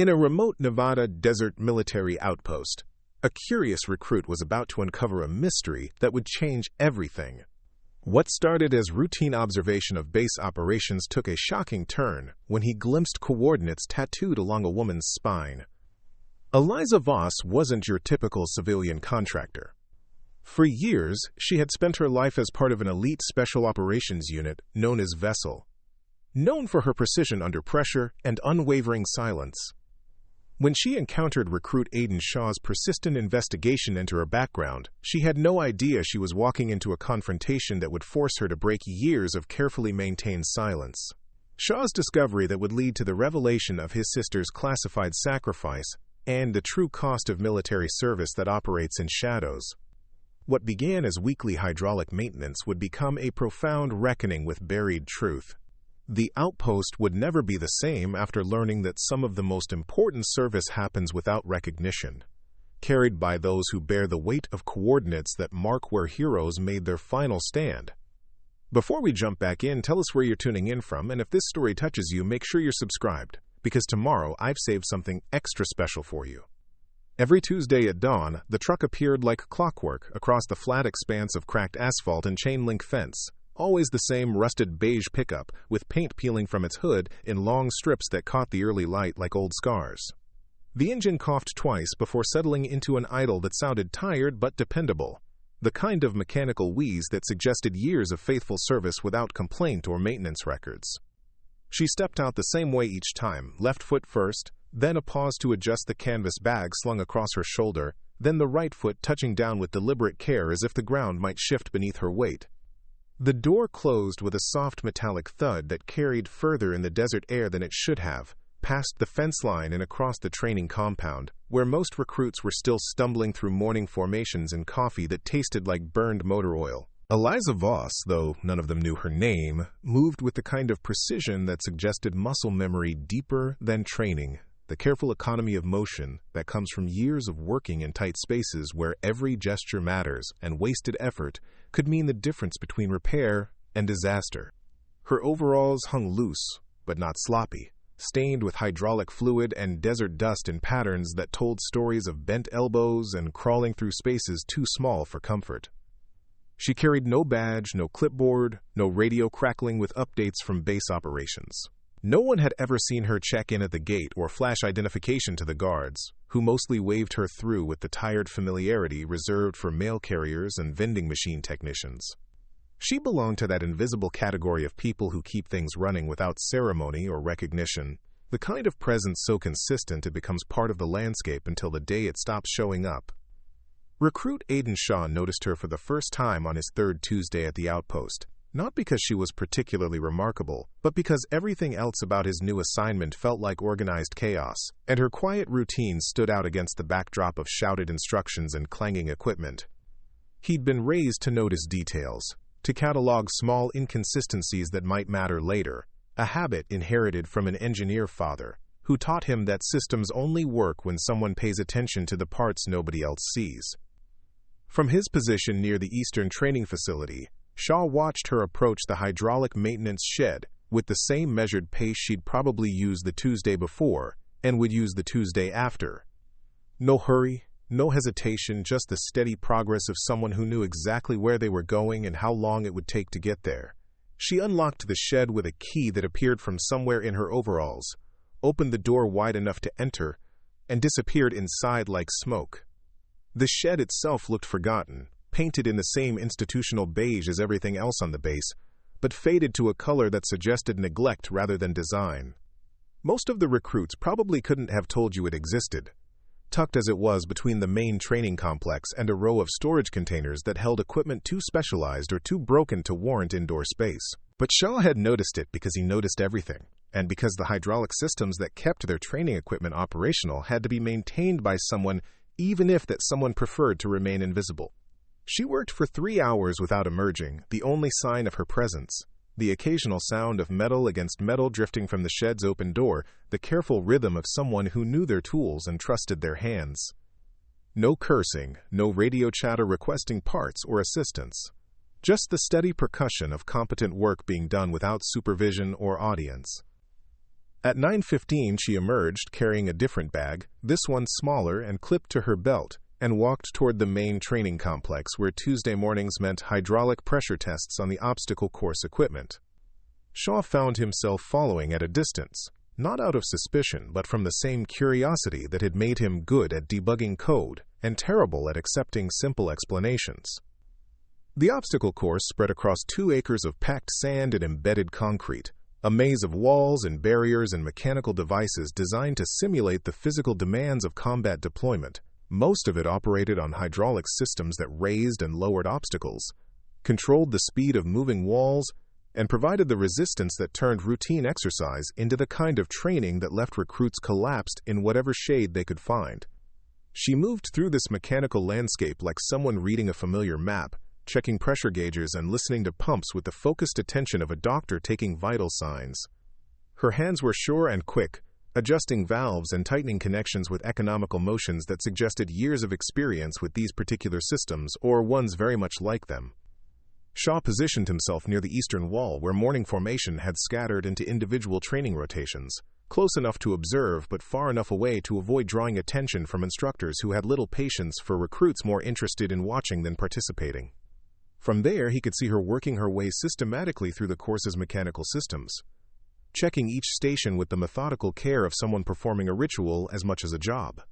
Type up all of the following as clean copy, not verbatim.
In a remote Nevada desert military outpost, a curious recruit was about to uncover a mystery that would change everything. What started as routine observation of base operations took a shocking turn when he glimpsed coordinates tattooed along a woman's spine. Eliza Voss wasn't your typical civilian contractor. For years, she had spent her life as part of an elite special operations unit known as Vessel, known for her precision under pressure and unwavering silence. When she encountered Recruit Aiden Shaw's persistent investigation into her background, she had no idea she was walking into a confrontation that would force her to break years of carefully maintained silence. Shaw's discovery that would lead to the revelation of his sister's classified sacrifice and the true cost of military service that operates in shadows. What began as weekly hydraulic maintenance would become a profound reckoning with buried truth. The outpost would never be the same after learning that some of the most important service happens without recognition, carried by those who bear the weight of coordinates that mark where heroes made their final stand. Before we jump back in, tell us where you're tuning in from, and if this story touches you, make sure you're subscribed, because tomorrow I've saved something extra special for you. Every Tuesday at dawn, the truck appeared like clockwork across the flat expanse of cracked asphalt and chain-link fence. Always the same rusted beige pickup, with paint peeling from its hood in long strips that caught the early light like old scars. The engine coughed twice before settling into an idle that sounded tired but dependable, the kind of mechanical wheeze that suggested years of faithful service without complaint or maintenance records. She stepped out the same way each time, left foot first, then a pause to adjust the canvas bag slung across her shoulder, then the right foot touching down with deliberate care as if the ground might shift beneath her weight. The door closed with a soft metallic thud that carried further in the desert air than it should have, past the fence line and across the training compound, where most recruits were still stumbling through morning formations and coffee that tasted like burned motor oil. Eliza Voss, though none of them knew her name, moved with the kind of precision that suggested muscle memory deeper than training, the careful economy of motion that comes from years of working in tight spaces where every gesture matters and wasted effort could mean the difference between repair and disaster. Her overalls hung loose, but not sloppy, stained with hydraulic fluid and desert dust in patterns that told stories of bent elbows and crawling through spaces too small for comfort. She carried no badge, no clipboard, no radio crackling with updates from base operations. No one had ever seen her check in at the gate or flash identification to the guards, who mostly waved her through with the tired familiarity reserved for mail carriers and vending machine technicians. She belonged to that invisible category of people who keep things running without ceremony or recognition, the kind of presence so consistent it becomes part of the landscape until the day it stops showing up. Recruit Aiden Shaw noticed her for the first time on his third Tuesday at the outpost. Not because she was particularly remarkable, but because everything else about his new assignment felt like organized chaos, and her quiet routine stood out against the backdrop of shouted instructions and clanging equipment. He'd been raised to notice details, to catalog small inconsistencies that might matter later, a habit inherited from an engineer father, who taught him that systems only work when someone pays attention to the parts nobody else sees. From his position near the Eastern Training Facility, Shaw watched her approach the hydraulic maintenance shed with the same measured pace she'd probably used the Tuesday before and would use the Tuesday after. No hurry, no hesitation, just the steady progress of someone who knew exactly where they were going and how long it would take to get there. She unlocked the shed with a key that appeared from somewhere in her overalls, opened the door wide enough to enter, and disappeared inside like smoke. The shed itself looked forgotten, painted in the same institutional beige as everything else on the base, but faded to a color that suggested neglect rather than design. Most of the recruits probably couldn't have told you it existed, tucked as it was between the main training complex and a row of storage containers that held equipment too specialized or too broken to warrant indoor space. But Shaw had noticed it because he noticed everything, and because the hydraulic systems that kept their training equipment operational had to be maintained by someone, even if that someone preferred to remain invisible. She worked for 3 hours without emerging, the only sign of her presence, the occasional sound of metal against metal drifting from the shed's open door, the careful rhythm of someone who knew their tools and trusted their hands. No cursing, no radio chatter requesting parts or assistance. Just the steady percussion of competent work being done without supervision or audience. At 9:15 she emerged, carrying a different bag, this one smaller and clipped to her belt, and walked toward the main training complex where Tuesday mornings meant hydraulic pressure tests on the obstacle course equipment. Shaw found himself following at a distance, not out of suspicion but from the same curiosity that had made him good at debugging code and terrible at accepting simple explanations. The obstacle course spread across 2 acres of packed sand and embedded concrete, a maze of walls and barriers and mechanical devices designed to simulate the physical demands of combat deployment. Most of it operated on hydraulic systems that raised and lowered obstacles, controlled the speed of moving walls, and provided the resistance that turned routine exercise into the kind of training that left recruits collapsed in whatever shade they could find. She moved through this mechanical landscape like someone reading a familiar map, checking pressure gauges and listening to pumps with the focused attention of a doctor taking vital signs. Her hands were sure and quick, adjusting valves and tightening connections with economical motions that suggested years of experience with these particular systems or ones very much like them. Shaw positioned himself near the eastern wall where morning formation had scattered into individual training rotations, close enough to observe but far enough away to avoid drawing attention from instructors who had little patience for recruits more interested in watching than participating. From there, he could see her working her way systematically through the course's mechanical systems, checking each station with the methodical care of someone performing a ritual as much as a job.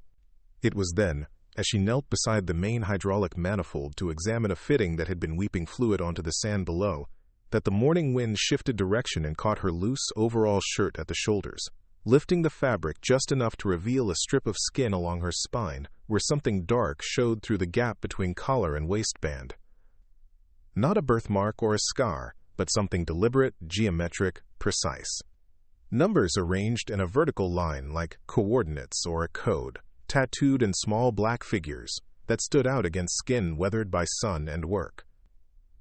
It was then, as she knelt beside the main hydraulic manifold to examine a fitting that had been weeping fluid onto the sand below, that the morning wind shifted direction and caught her loose overall shirt at the shoulders, lifting the fabric just enough to reveal a strip of skin along her spine where something dark showed through the gap between collar and waistband. Not a birthmark or a scar, but something deliberate, geometric, precise. Numbers arranged in a vertical line like coordinates or a code, tattooed in small black figures that stood out against skin weathered by sun and work.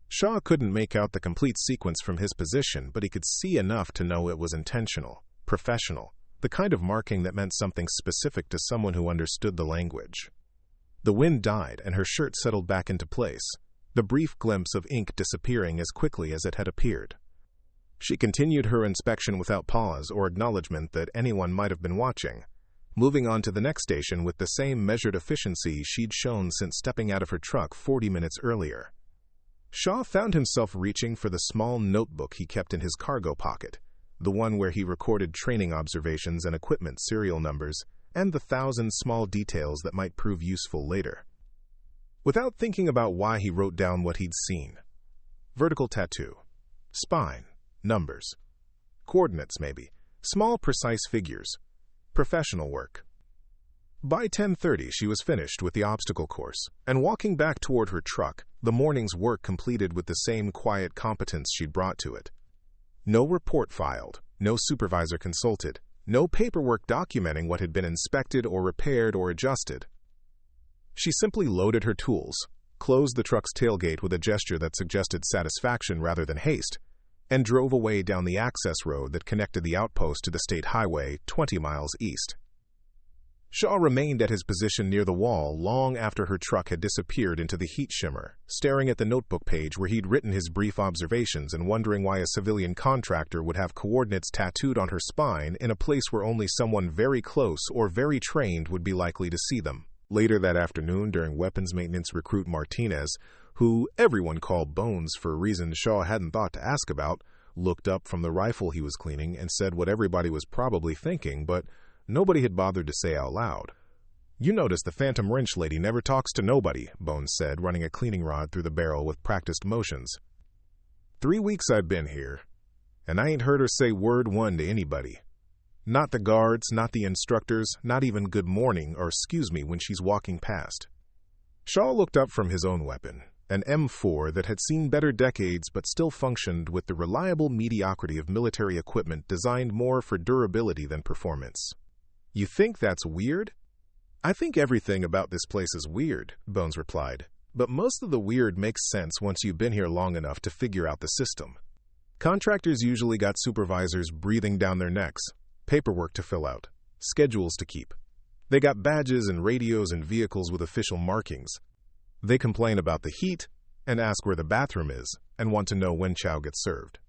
Shaw couldn't make out the complete sequence from his position, but he could see enough to know it was intentional, professional, the kind of marking that meant something specific to someone who understood the language. The wind died and her shirt settled back into place, the brief glimpse of ink disappearing as quickly as it had appeared. She continued her inspection without pause or acknowledgement that anyone might have been watching, moving on to the next station with the same measured efficiency she'd shown since stepping out of her truck 40 minutes earlier. Shaw found himself reaching for the small notebook he kept in his cargo pocket, the one where he recorded training observations and equipment serial numbers, and the 1,000 small details that might prove useful later. Without thinking about why, he wrote down what he'd seen. Vertical tattoo. Spine. Numbers. Coordinates, maybe. Small, precise figures. Professional work. By 10:30, she was finished with the obstacle course, and walking back toward her truck, the morning's work completed with the same quiet competence she'd brought to it. No report filed, no supervisor consulted, no paperwork documenting what had been inspected or repaired or adjusted. She simply loaded her tools, closed the truck's tailgate with a gesture that suggested satisfaction rather than haste, and drove away down the access road that connected the outpost to the state highway 20 miles east. Shaw remained at his position near the wall long after her truck had disappeared into the heat shimmer, staring at the notebook page where he'd written his brief observations and wondering why a civilian contractor would have coordinates tattooed on her spine in a place where only someone very close or very trained would be likely to see them. Later that afternoon, during weapons maintenance, recruit Martinez, who everyone called Bones for reasons Shaw hadn't thought to ask about, looked up from the rifle he was cleaning and said what everybody was probably thinking, but nobody had bothered to say out loud. "You notice the phantom wrench lady never talks to nobody," Bones said, running a cleaning rod through the barrel with practiced motions. 3 weeks I've been here, and I ain't heard her say word one to anybody. Not the guards, not the instructors, not even good morning or excuse me when she's walking past. Shaw looked up from his own weapon, an M4 that had seen better decades but still functioned with the reliable mediocrity of military equipment designed more for durability than performance. "You think that's weird?" "I think everything about this place is weird," Bones replied, "but most of the weird makes sense once you've been here long enough to figure out the system. Contractors usually got supervisors breathing down their necks, paperwork to fill out, schedules to keep. They got badges and radios and vehicles with official markings. They complain about the heat and ask where the bathroom is and want to know when chow gets served.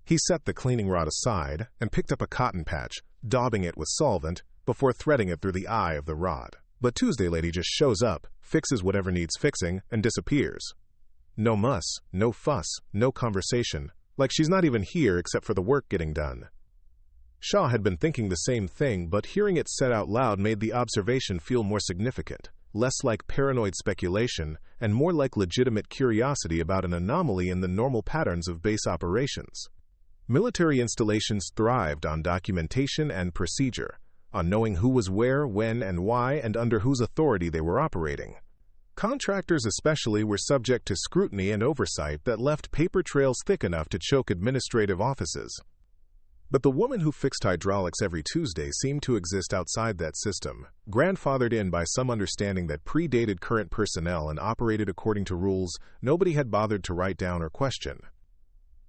He set the cleaning rod aside and picked up a cotton patch, daubing it with solvent before threading it through the eye of the rod. But Tuesday Lady just shows up, fixes whatever needs fixing, and disappears. No muss, no fuss, no conversation, like she's not even here except for the work getting done. Shaw had been thinking the same thing, but hearing it said out loud made the observation feel more significant, less like paranoid speculation and more like legitimate curiosity about an anomaly in the normal patterns of base operations. Military installations thrived on documentation and procedure, on knowing who was where, when, and why, and under whose authority they were operating. Contractors especially were subject to scrutiny and oversight that left paper trails thick enough to choke administrative offices. But the woman who fixed hydraulics every Tuesday seemed to exist outside that system, grandfathered in by some understanding that predated current personnel and operated according to rules nobody had bothered to write down or question.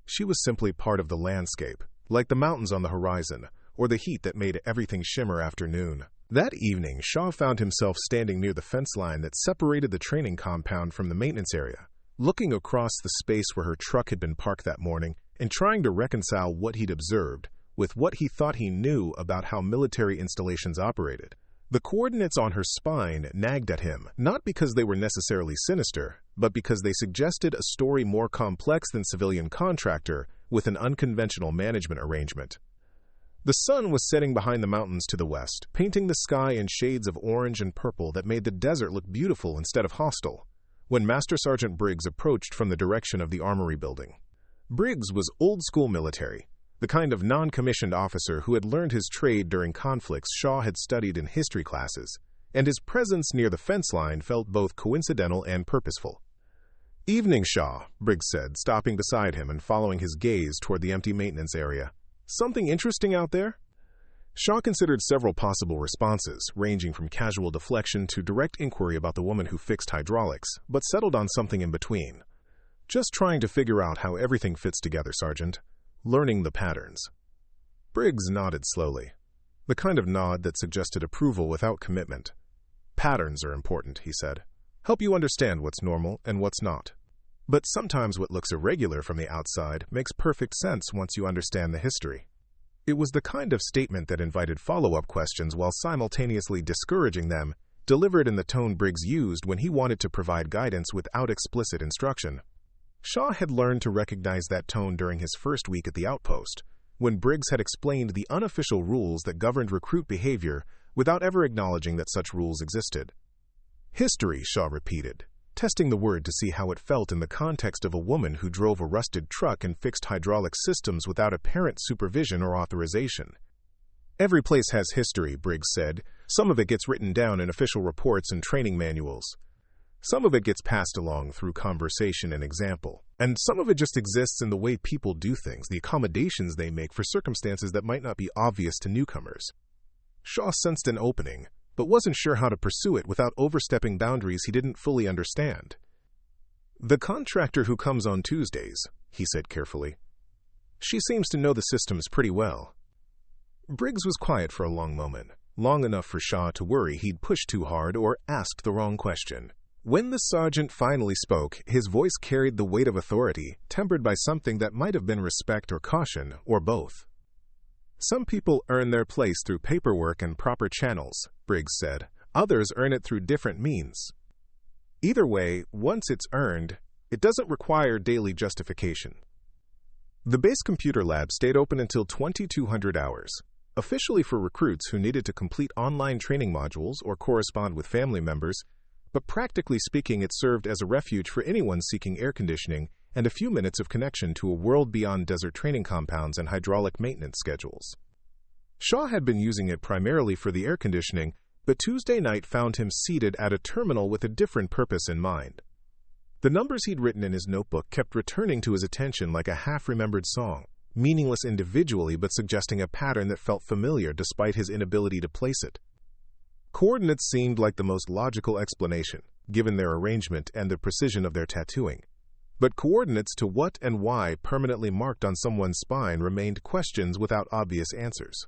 She was simply part of the landscape, like the mountains on the horizon, or the heat that made everything shimmer after noon. That evening, Shaw found himself standing near the fence line that separated the training compound from the maintenance area, looking across the space where her truck had been parked that morning and trying to reconcile what he'd observed with what he thought he knew about how military installations operated. The coordinates on her spine nagged at him, not because they were necessarily sinister, but because they suggested a story more complex than civilian contractor with an unconventional management arrangement. The sun was setting behind the mountains to the west, painting the sky in shades of orange and purple that made the desert look beautiful instead of hostile, when Master Sergeant Briggs approached from the direction of the armory building. Briggs was old-school military, the kind of non-commissioned officer who had learned his trade during conflicts Shaw had studied in history classes, and his presence near the fence line felt both coincidental and purposeful. "Evening, Shaw," Briggs said, stopping beside him and following his gaze toward the empty maintenance area. "Something interesting out there?" Shaw considered several possible responses, ranging from casual deflection to direct inquiry about the woman who fixed hydraulics, but settled on something in between. "Just trying to figure out how everything fits together, Sergeant. Learning the patterns." Briggs nodded slowly, the kind of nod that suggested approval without commitment. "Patterns are important," he said. "Help you understand what's normal and what's not. But sometimes what looks irregular from the outside makes perfect sense once you understand the history." It was the kind of statement that invited follow-up questions while simultaneously discouraging them, delivered in the tone Briggs used when he wanted to provide guidance without explicit instruction. Shaw had learned to recognize that tone during his first week at the outpost, when Briggs had explained the unofficial rules that governed recruit behavior without ever acknowledging that such rules existed. "History," Shaw repeated, testing the word to see how it felt in the context of a woman who drove a rusted truck and fixed hydraulic systems without apparent supervision or authorization. "Every place has history," Briggs said. "Some of it gets written down in official reports and training manuals. Some of it gets passed along through conversation and example. And some of it just exists in the way people do things, the accommodations they make for circumstances that might not be obvious to newcomers." Shaw sensed an opening, but wasn't sure how to pursue it without overstepping boundaries he didn't fully understand. "The contractor who comes on Tuesdays," he said carefully. "She seems to know the systems pretty well." Briggs was quiet for a long moment, long enough for Shaw to worry he'd pushed too hard or asked the wrong question. When the sergeant finally spoke, his voice carried the weight of authority, tempered by something that might have been respect or caution, or both. "Some people earn their place through paperwork and proper channels," Briggs said. "Others earn it through different means. Either way, once it's earned, it doesn't require daily justification." The base computer lab stayed open until 2200 hours, officially for recruits who needed to complete online training modules or correspond with family members, but practically speaking it served as a refuge for anyone seeking air conditioning and a few minutes of connection to a world beyond desert training compounds and hydraulic maintenance schedules. Shaw had been using it primarily for the air conditioning, but Tuesday night found him seated at a terminal with a different purpose in mind. The numbers he'd written in his notebook kept returning to his attention like a half-remembered song, meaningless individually but suggesting a pattern that felt familiar despite his inability to place it. Coordinates seemed like the most logical explanation, given their arrangement and the precision of their tattooing. But coordinates to what and why permanently marked on someone's spine remained questions without obvious answers.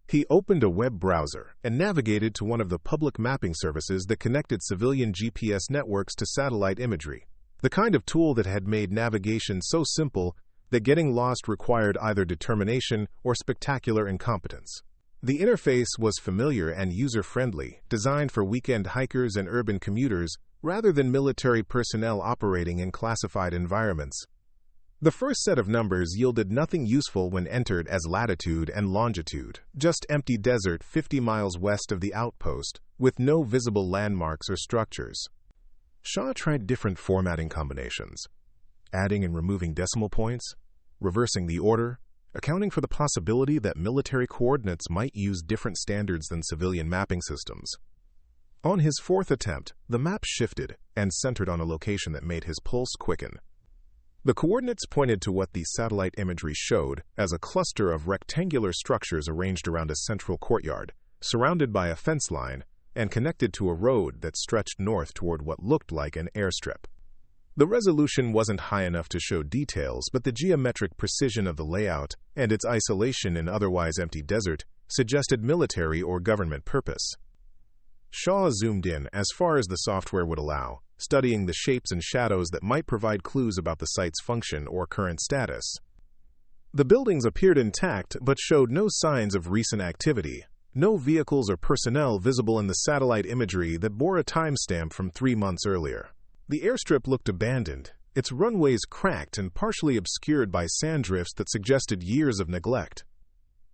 He opened a web browser and navigated to one of the public mapping services that connected civilian GPS networks to satellite imagery, the kind of tool that had made navigation so simple that getting lost required either determination or spectacular incompetence. The interface was familiar and user-friendly, designed for weekend hikers and urban commuters rather than military personnel operating in classified environments. The first set of numbers yielded nothing useful when entered as latitude and longitude, just empty desert 50 miles west of the outpost, with no visible landmarks or structures. Shaw tried different formatting combinations, adding and removing decimal points, reversing the order, accounting for the possibility that military coordinates might use different standards than civilian mapping systems. On his fourth attempt, the map shifted and centered on a location that made his pulse quicken. The coordinates pointed to what the satellite imagery showed as a cluster of rectangular structures arranged around a central courtyard, surrounded by a fence line, and connected to a road that stretched north toward what looked like an airstrip. The resolution wasn't high enough to show details, but the geometric precision of the layout and its isolation in otherwise empty desert suggested military or government purpose. Shaw zoomed in as far as the software would allow, studying the shapes and shadows that might provide clues about the site's function or current status. The buildings appeared intact but showed no signs of recent activity, no vehicles or personnel visible in the satellite imagery that bore a timestamp from 3 months earlier. The airstrip looked abandoned, its runways cracked and partially obscured by sand drifts that suggested years of neglect.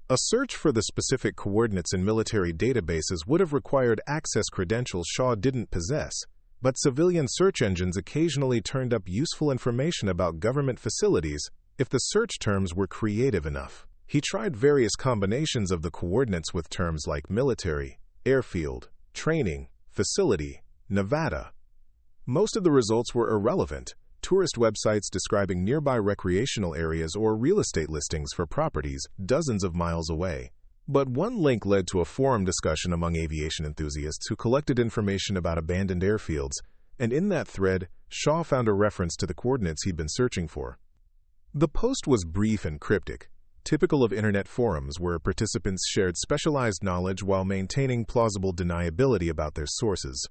A search for the specific coordinates in military databases would have required access credentials Shaw didn't possess, but civilian search engines occasionally turned up useful information about government facilities if the search terms were creative enough. He tried various combinations of the coordinates with terms like military, airfield, training, facility, Nevada. Most of the results were irrelevant, tourist websites describing nearby recreational areas or real estate listings for properties dozens of miles away. But one link led to a forum discussion among aviation enthusiasts who collected information about abandoned airfields, and in that thread, Shaw found a reference to the coordinates he'd been searching for. The post was brief and cryptic, typical of internet forums where participants shared specialized knowledge while maintaining plausible deniability about their sources.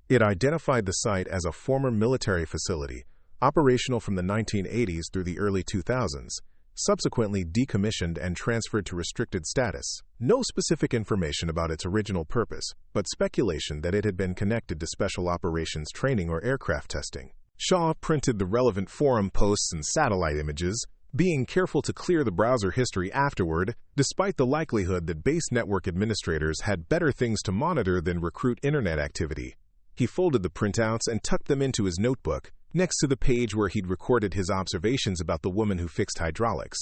It identified the site as a former military facility, operational from the 1980s through the early 2000s, subsequently decommissioned and transferred to restricted status. No specific information about its original purpose, but speculation that it had been connected to special operations training or aircraft testing. Shaw printed the relevant forum posts and satellite images, being careful to clear the browser history afterward, despite the likelihood that base network administrators had better things to monitor than recruit internet activity. He folded the printouts and tucked them into his notebook, next to the page where he'd recorded his observations about the woman who fixed hydraulics.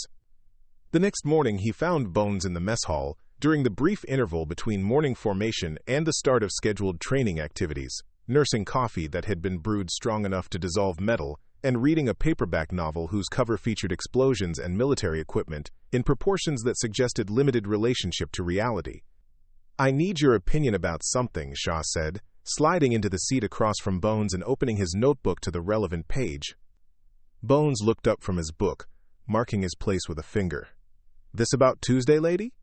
The next morning, he found Bones in the mess hall during the brief interval between morning formation and the start of scheduled training activities, nursing coffee that had been brewed strong enough to dissolve metal and reading a paperback novel whose cover featured explosions and military equipment in proportions that suggested limited relationship to reality. "I need your opinion about something," Shaw said, sliding into the seat across from Bones and opening his notebook to the relevant page. Bones looked up from his book, marking his place with a finger. "This about Tuesday, lady?"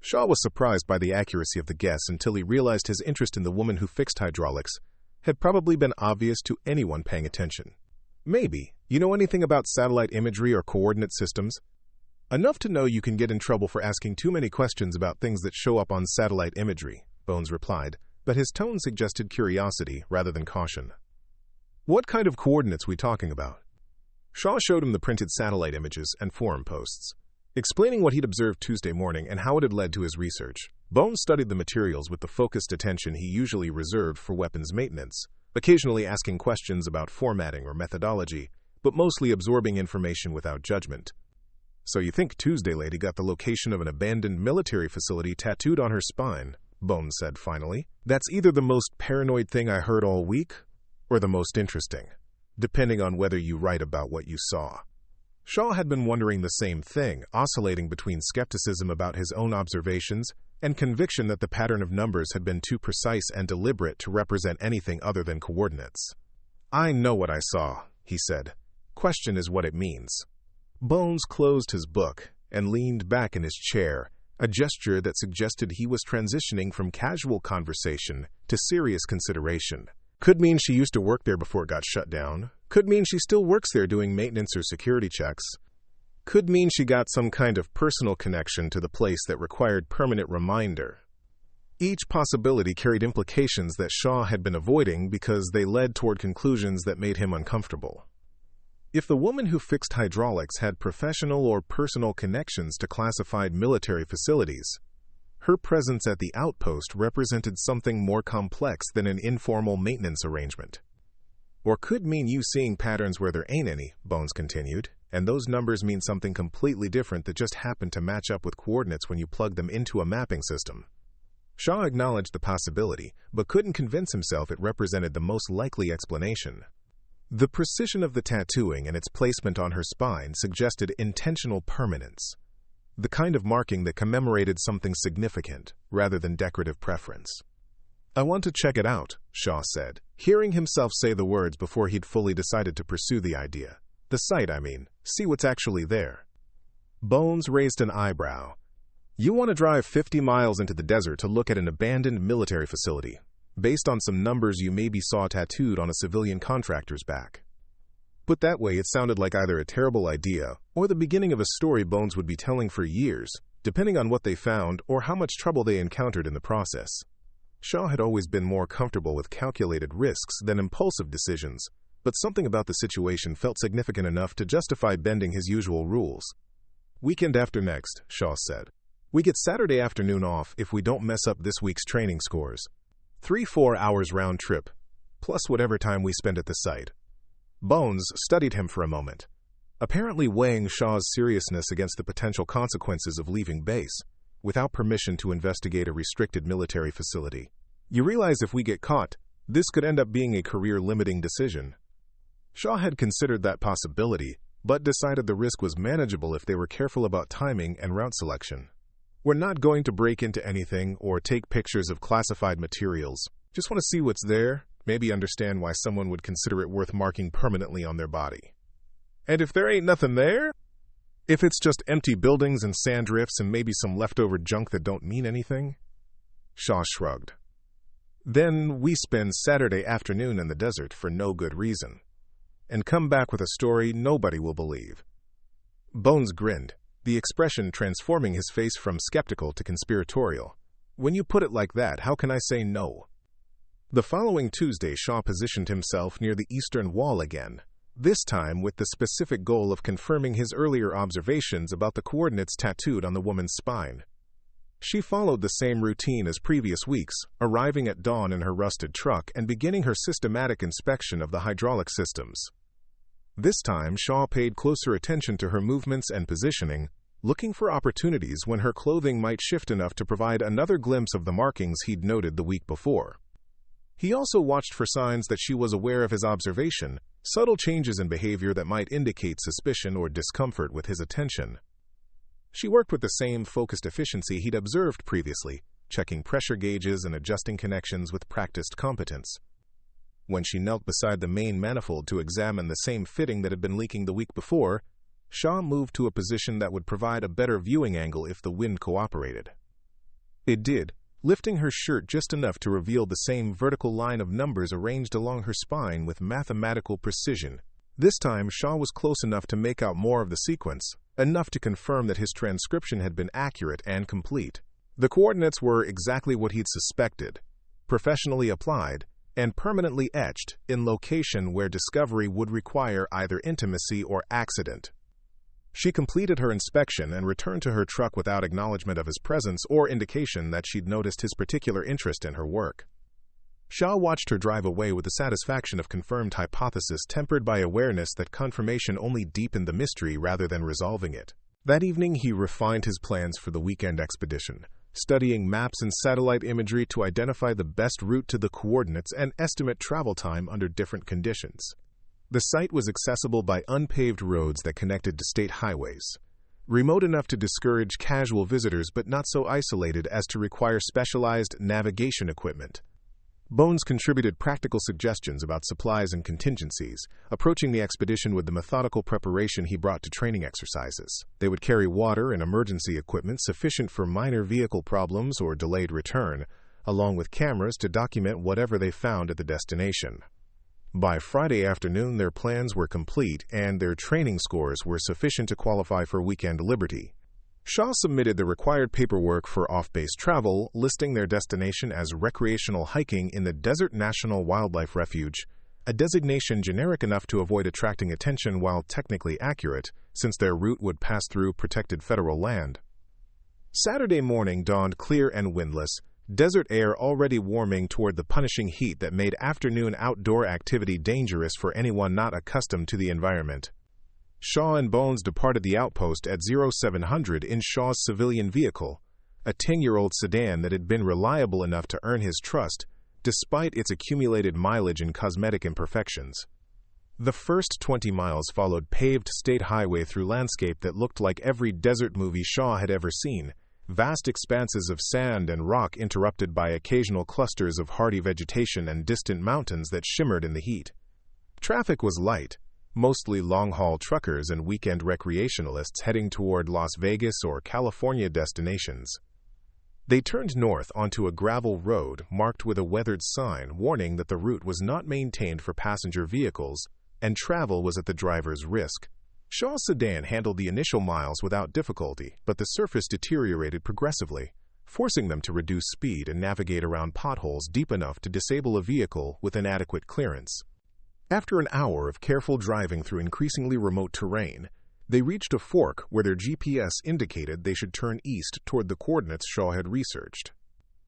Shaw was surprised by the accuracy of the guess until he realized his interest in the woman who fixed hydraulics had probably been obvious to anyone paying attention. "Maybe. You know anything about satellite imagery or coordinate systems?" "Enough to know you can get in trouble for asking too many questions about things that show up on satellite imagery," Bones replied, but his tone suggested curiosity rather than caution. "What kind of coordinates we talking about?" Shaw showed him the printed satellite images and forum posts, explaining what he'd observed Tuesday morning and how it had led to his research. Bones studied the materials with the focused attention he usually reserved for weapons maintenance, occasionally asking questions about formatting or methodology, but mostly absorbing information without judgment. "So you think Tuesday lady got the location of an abandoned military facility tattooed on her spine," Bones said finally. "That's either the most paranoid thing I heard all week, or the most interesting, depending on whether you write about what you saw." Shaw had been wondering the same thing, oscillating between skepticism about his own observations and conviction that the pattern of numbers had been too precise and deliberate to represent anything other than coordinates. "I know what I saw," he said. "Question is what it means." Bones closed his book and leaned back in his chair, a gesture that suggested he was transitioning from casual conversation to serious consideration. Could mean she used to work there before it got shut down. Could mean she still works there doing maintenance or security checks. Could mean she got some kind of personal connection to the place that required permanent reminder. Each possibility carried implications that Shaw had been avoiding because they led toward conclusions that made him uncomfortable. If the woman who fixed hydraulics had professional or personal connections to classified military facilities, her presence at the outpost represented something more complex than an informal maintenance arrangement. Or could mean you seeing patterns where there ain't any, Bones continued, and those numbers mean something completely different that just happened to match up with coordinates when you plug them into a mapping system. Shaw acknowledged the possibility, but couldn't convince himself it represented the most likely explanation. The precision of the tattooing and its placement on her spine suggested intentional permanence, the kind of marking that commemorated something significant, rather than decorative preference. "I want to check it out," Shaw said, hearing himself say the words before he'd fully decided to pursue the idea. "The site, I mean. See what's actually there." Bones raised an eyebrow. "You want to drive 50 miles into the desert to look at an abandoned military facility, based on some numbers you maybe saw tattooed on a civilian contractor's back." Put that way, it sounded like either a terrible idea or the beginning of a story Bones would be telling for years, depending on what they found or how much trouble they encountered in the process. Shaw had always been more comfortable with calculated risks than impulsive decisions, but something about the situation felt significant enough to justify bending his usual rules. "Weekend after next," Shaw said. "We get Saturday afternoon off if we don't mess up this week's training scores. 3-4 hours round trip, plus whatever time we spend at the site." Bones studied him for a moment, apparently weighing Shaw's seriousness against the potential consequences of leaving base, without permission to investigate a restricted military facility. "You realize if we get caught, this could end up being a career-limiting decision." Shaw had considered that possibility, but decided the risk was manageable if they were careful about timing and route selection. "We're not going to break into anything or take pictures of classified materials. Just want to see what's there, maybe understand why someone would consider it worth marking permanently on their body." "And if there ain't nothing there?" "If it's just empty buildings and sand drifts and maybe some leftover junk that don't mean anything?" Shaw shrugged. "Then we spend Saturday afternoon in the desert for no good reason, and come back with a story nobody will believe." Bones grinned, the expression transforming his face from skeptical to conspiratorial. "When you put it like that, how can I say no?" The following Tuesday, Shaw positioned himself near the eastern wall again, this time with the specific goal of confirming his earlier observations about the coordinates tattooed on the woman's spine. She followed the same routine as previous weeks, arriving at dawn in her rusted truck and beginning her systematic inspection of the hydraulic systems. This time, Shaw paid closer attention to her movements and positioning, looking for opportunities when her clothing might shift enough to provide another glimpse of the markings he'd noted the week before. He also watched for signs that she was aware of his observation, subtle changes in behavior that might indicate suspicion or discomfort with his attention. She worked with the same focused efficiency he'd observed previously, checking pressure gauges and adjusting connections with practiced competence. When she knelt beside the main manifold to examine the same fitting that had been leaking the week before, Shaw moved to a position that would provide a better viewing angle if the wind cooperated. It did, lifting her shirt just enough to reveal the same vertical line of numbers arranged along her spine with mathematical precision. This time, Shaw was close enough to make out more of the sequence, enough to confirm that his transcription had been accurate and complete. The coordinates were exactly what he'd suspected, professionally applied, and permanently etched in location where discovery would require either intimacy or accident. She completed her inspection and returned to her truck without acknowledgement of his presence or indication that she'd noticed his particular interest in her work. Shaw watched her drive away with the satisfaction of confirmed hypothesis tempered by awareness that confirmation only deepened the mystery rather than resolving it. That evening, he refined his plans for the weekend expedition, studying maps and satellite imagery to identify the best route to the coordinates and estimate travel time under different conditions. The site was accessible by unpaved roads that connected to state highways, remote enough to discourage casual visitors but not so isolated as to require specialized navigation equipment. Bones contributed practical suggestions about supplies and contingencies, approaching the expedition with the methodical preparation he brought to training exercises. They would carry water and emergency equipment sufficient for minor vehicle problems or delayed return, along with cameras to document whatever they found at the destination. By Friday afternoon, their plans were complete and their training scores were sufficient to qualify for weekend liberty. Shaw submitted the required paperwork for off-base travel, listing their destination as recreational hiking in the Desert National Wildlife Refuge, a designation generic enough to avoid attracting attention while technically accurate, since their route would pass through protected federal land. Saturday morning dawned clear and windless, desert air already warming toward the punishing heat that made afternoon outdoor activity dangerous for anyone not accustomed to the environment. Shaw and Bones departed the outpost at 0700 in Shaw's civilian vehicle, a 10-year-old sedan that had been reliable enough to earn his trust, despite its accumulated mileage and cosmetic imperfections. The first 20 miles followed paved state highway through landscape that looked like every desert movie Shaw had ever seen, vast expanses of sand and rock interrupted by occasional clusters of hardy vegetation and distant mountains that shimmered in the heat. Traffic was light, mostly long-haul truckers and weekend recreationalists heading toward Las Vegas or California destinations. They turned north onto a gravel road marked with a weathered sign warning that the route was not maintained for passenger vehicles and travel was at the driver's risk. Shaw's sedan handled the initial miles without difficulty, but the surface deteriorated progressively, forcing them to reduce speed and navigate around potholes deep enough to disable a vehicle with inadequate clearance. After an hour of careful driving through increasingly remote terrain, they reached a fork where their GPS indicated they should turn east toward the coordinates Shaw had researched.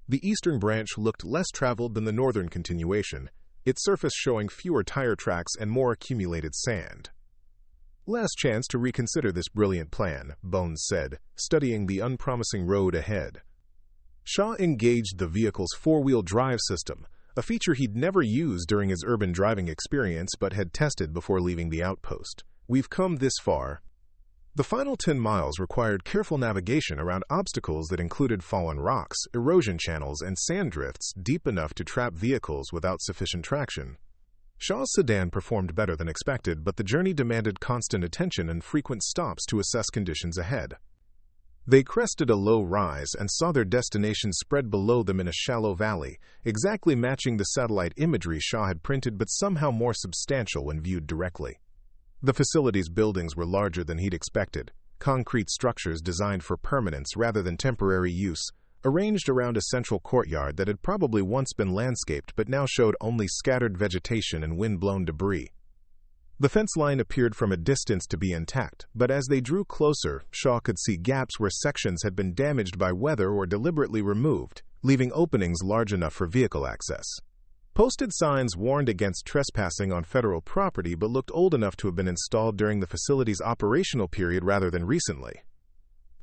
The eastern branch looked less traveled than the northern continuation, its surface showing fewer tire tracks and more accumulated sand. "Last chance to reconsider this brilliant plan," Bones said, studying the unpromising road ahead. Shaw engaged the vehicle's four-wheel drive system, a feature he'd never used during his urban driving experience but had tested before leaving the outpost. "We've come this far." The final 10 miles required careful navigation around obstacles that included fallen rocks, erosion channels, and sand drifts deep enough to trap vehicles without sufficient traction. Shaw's sedan performed better than expected, but the journey demanded constant attention and frequent stops to assess conditions ahead. They crested a low rise and saw their destination spread below them in a shallow valley, exactly matching the satellite imagery Shaw had printed but somehow more substantial when viewed directly. The facility's buildings were larger than he'd expected, concrete structures designed for permanence rather than temporary use, arranged around a central courtyard that had probably once been landscaped but now showed only scattered vegetation and wind-blown debris. The fence line appeared from a distance to be intact, but as they drew closer, Shaw could see gaps where sections had been damaged by weather or deliberately removed, leaving openings large enough for vehicle access. Posted signs warned against trespassing on federal property but looked old enough to have been installed during the facility's operational period rather than recently.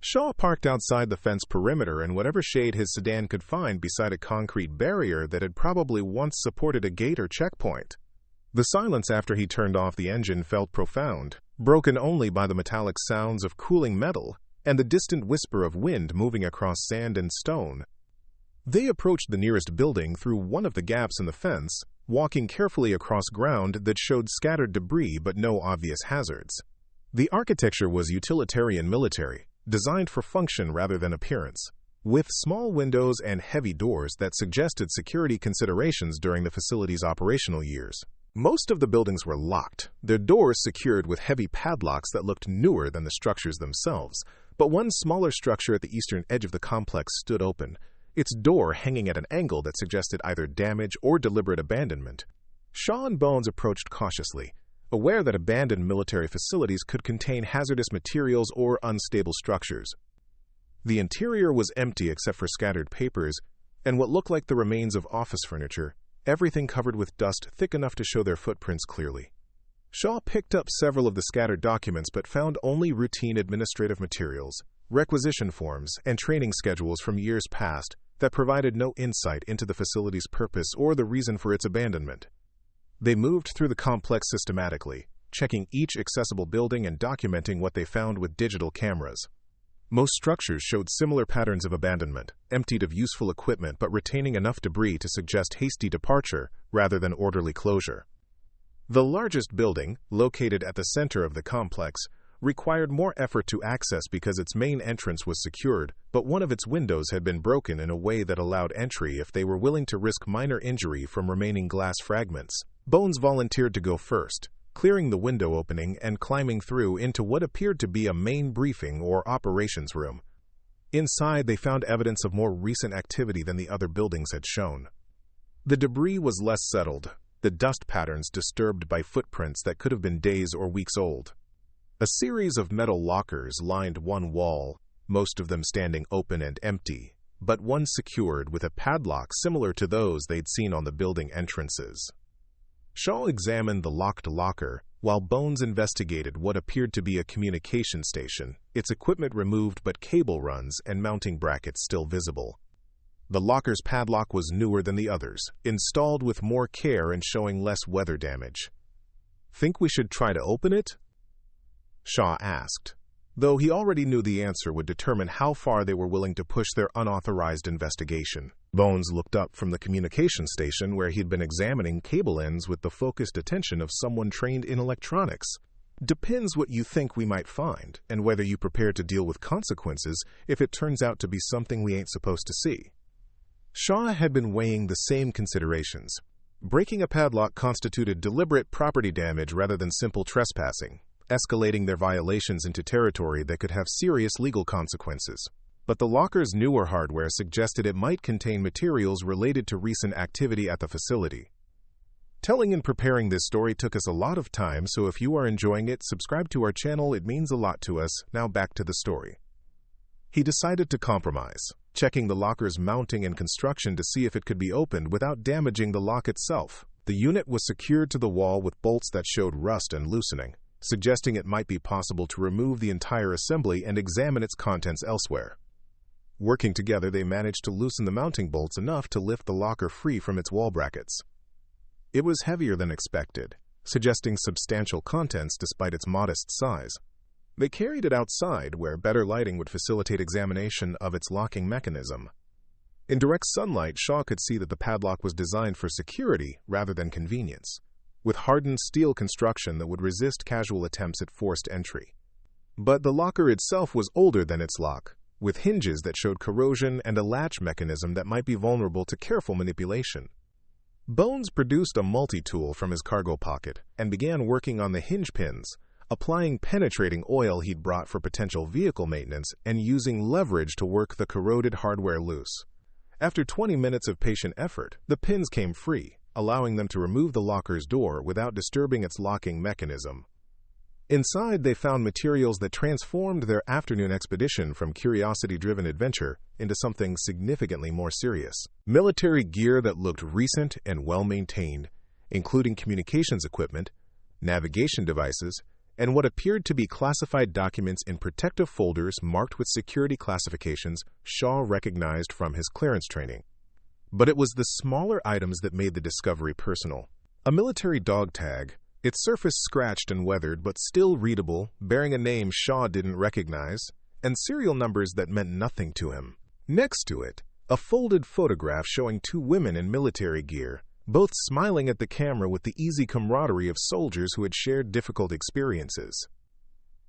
Shaw parked outside the fence perimeter in whatever shade his sedan could find beside a concrete barrier that had probably once supported a gate or checkpoint. The silence after he turned off the engine felt profound, broken only by the metallic sounds of cooling metal and the distant whisper of wind moving across sand and stone. They approached the nearest building through one of the gaps in the fence, walking carefully across ground that showed scattered debris but no obvious hazards. The architecture was utilitarian military, designed for function rather than appearance, with small windows and heavy doors that suggested security considerations during the facility's operational years. Most of the buildings were locked, their doors secured with heavy padlocks that looked newer than the structures themselves, but one smaller structure at the eastern edge of the complex stood open, its door hanging at an angle that suggested either damage or deliberate abandonment. Shaw and Bones approached cautiously, aware that abandoned military facilities could contain hazardous materials or unstable structures. The interior was empty except for scattered papers and what looked like the remains of office furniture, everything covered with dust thick enough to show their footprints clearly. Shaw picked up several of the scattered documents but found only routine administrative materials, requisition forms, and training schedules from years past that provided no insight into the facility's purpose or the reason for its abandonment. They moved through the complex systematically, checking each accessible building and documenting what they found with digital cameras. Most structures showed similar patterns of abandonment, emptied of useful equipment but retaining enough debris to suggest hasty departure rather than orderly closure. The largest building, located at the center of the complex, required more effort to access because its main entrance was secured, but one of its windows had been broken in a way that allowed entry if they were willing to risk minor injury from remaining glass fragments. Bones volunteered to go first, clearing the window opening and climbing through into what appeared to be a main briefing or operations room. Inside, they found evidence of more recent activity than the other buildings had shown. The debris was less settled, the dust patterns disturbed by footprints that could have been days or weeks old. A series of metal lockers lined one wall, most of them standing open and empty, but one secured with a padlock similar to those they'd seen on the building entrances. Shaw examined the locked locker, while Bones investigated what appeared to be a communication station, its equipment removed but cable runs and mounting brackets still visible. The locker's padlock was newer than the others, installed with more care and showing less weather damage. "Think we should try to open it?" Shaw asked, though he already knew the answer would determine how far they were willing to push their unauthorized investigation. Bones looked up from the communication station where he'd been examining cable ends with the focused attention of someone trained in electronics. "Depends what you think we might find, and whether you prepare to deal with consequences if it turns out to be something we ain't supposed to see." Shaw had been weighing the same considerations. Breaking a padlock constituted deliberate property damage rather than simple trespassing, escalating their violations into territory that could have serious legal consequences. But the locker's newer hardware suggested it might contain materials related to recent activity at the facility. Telling and preparing this story took us a lot of time, so if you are enjoying it, subscribe to our channel. It means a lot to us. Now back to the story. He decided to compromise, checking the locker's mounting and construction to see if it could be opened without damaging the lock itself. The unit was secured to the wall with bolts that showed rust and loosening, suggesting it might be possible to remove the entire assembly and examine its contents elsewhere. Working together, they managed to loosen the mounting bolts enough to lift the locker free from its wall brackets. It was heavier than expected, suggesting substantial contents despite its modest size. They carried it outside, where better lighting would facilitate examination of its locking mechanism. In direct sunlight, Shaw could see that the padlock was designed for security rather than convenience, with hardened steel construction that would resist casual attempts at forced entry. But the locker itself was older than its lock, with hinges that showed corrosion and a latch mechanism that might be vulnerable to careful manipulation. Bones produced a multi-tool from his cargo pocket and began working on the hinge pins, applying penetrating oil he'd brought for potential vehicle maintenance and using leverage to work the corroded hardware loose. After 20 minutes of patient effort, the pins came free, allowing them to remove the locker's door without disturbing its locking mechanism. Inside, they found materials that transformed their afternoon expedition from curiosity-driven adventure into something significantly more serious. Military gear that looked recent and well-maintained, including communications equipment, navigation devices, and what appeared to be classified documents in protective folders marked with security classifications Shaw recognized from his clearance training. But it was the smaller items that made the discovery personal. A military dog tag, its surface scratched and weathered but still readable, bearing a name Shaw didn't recognize, and serial numbers that meant nothing to him. Next to it, a folded photograph showing two women in military gear, both smiling at the camera with the easy camaraderie of soldiers who had shared difficult experiences.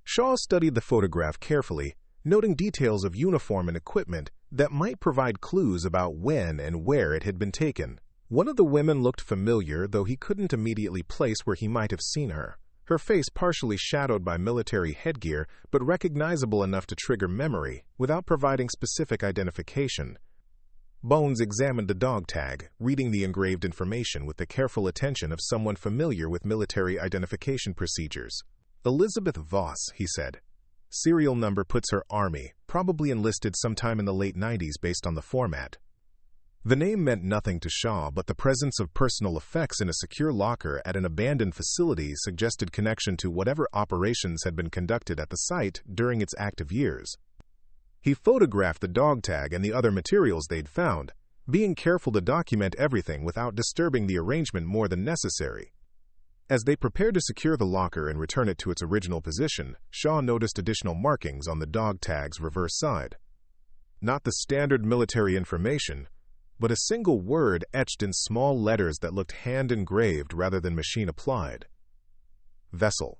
Shaw studied the photograph carefully, noting details of uniform and equipment that might provide clues about when and where it had been taken. One of the women looked familiar, though he couldn't immediately place where he might have seen her. Her face partially shadowed by military headgear, but recognizable enough to trigger memory, without providing specific identification. Bones examined the dog tag, reading the engraved information with the careful attention of someone familiar with military identification procedures. "Eliza Voss," he said. "Serial number puts her Army, probably enlisted sometime in the late 90s based on the format." The name meant nothing to Shaw, but the presence of personal effects in a secure locker at an abandoned facility suggested connection to whatever operations had been conducted at the site during its active years. He photographed the dog tag and the other materials they'd found, being careful to document everything without disturbing the arrangement more than necessary. As they prepared to secure the locker and return it to its original position, Shaw noticed additional markings on the dog tag's reverse side. Not the standard military information, but a single word etched in small letters that looked hand-engraved rather than machine-applied. Vessel.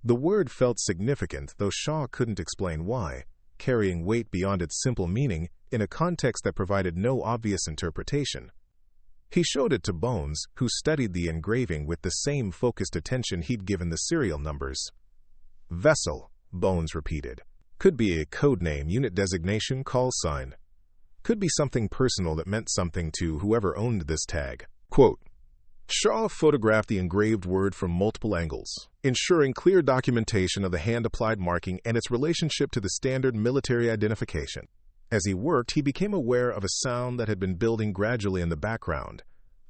The word felt significant, though Shaw couldn't explain why, carrying weight beyond its simple meaning in a context that provided no obvious interpretation. He showed it to Bones, who studied the engraving with the same focused attention he'd given the serial numbers. Vessel, Bones repeated. Could be a code name, unit designation, call sign. Could be something personal that meant something to whoever owned this tag. Quote, Shaw photographed the engraved word from multiple angles, ensuring clear documentation of the hand-applied marking and its relationship to the standard military identification. As he worked, he became aware of a sound that had been building gradually in the background,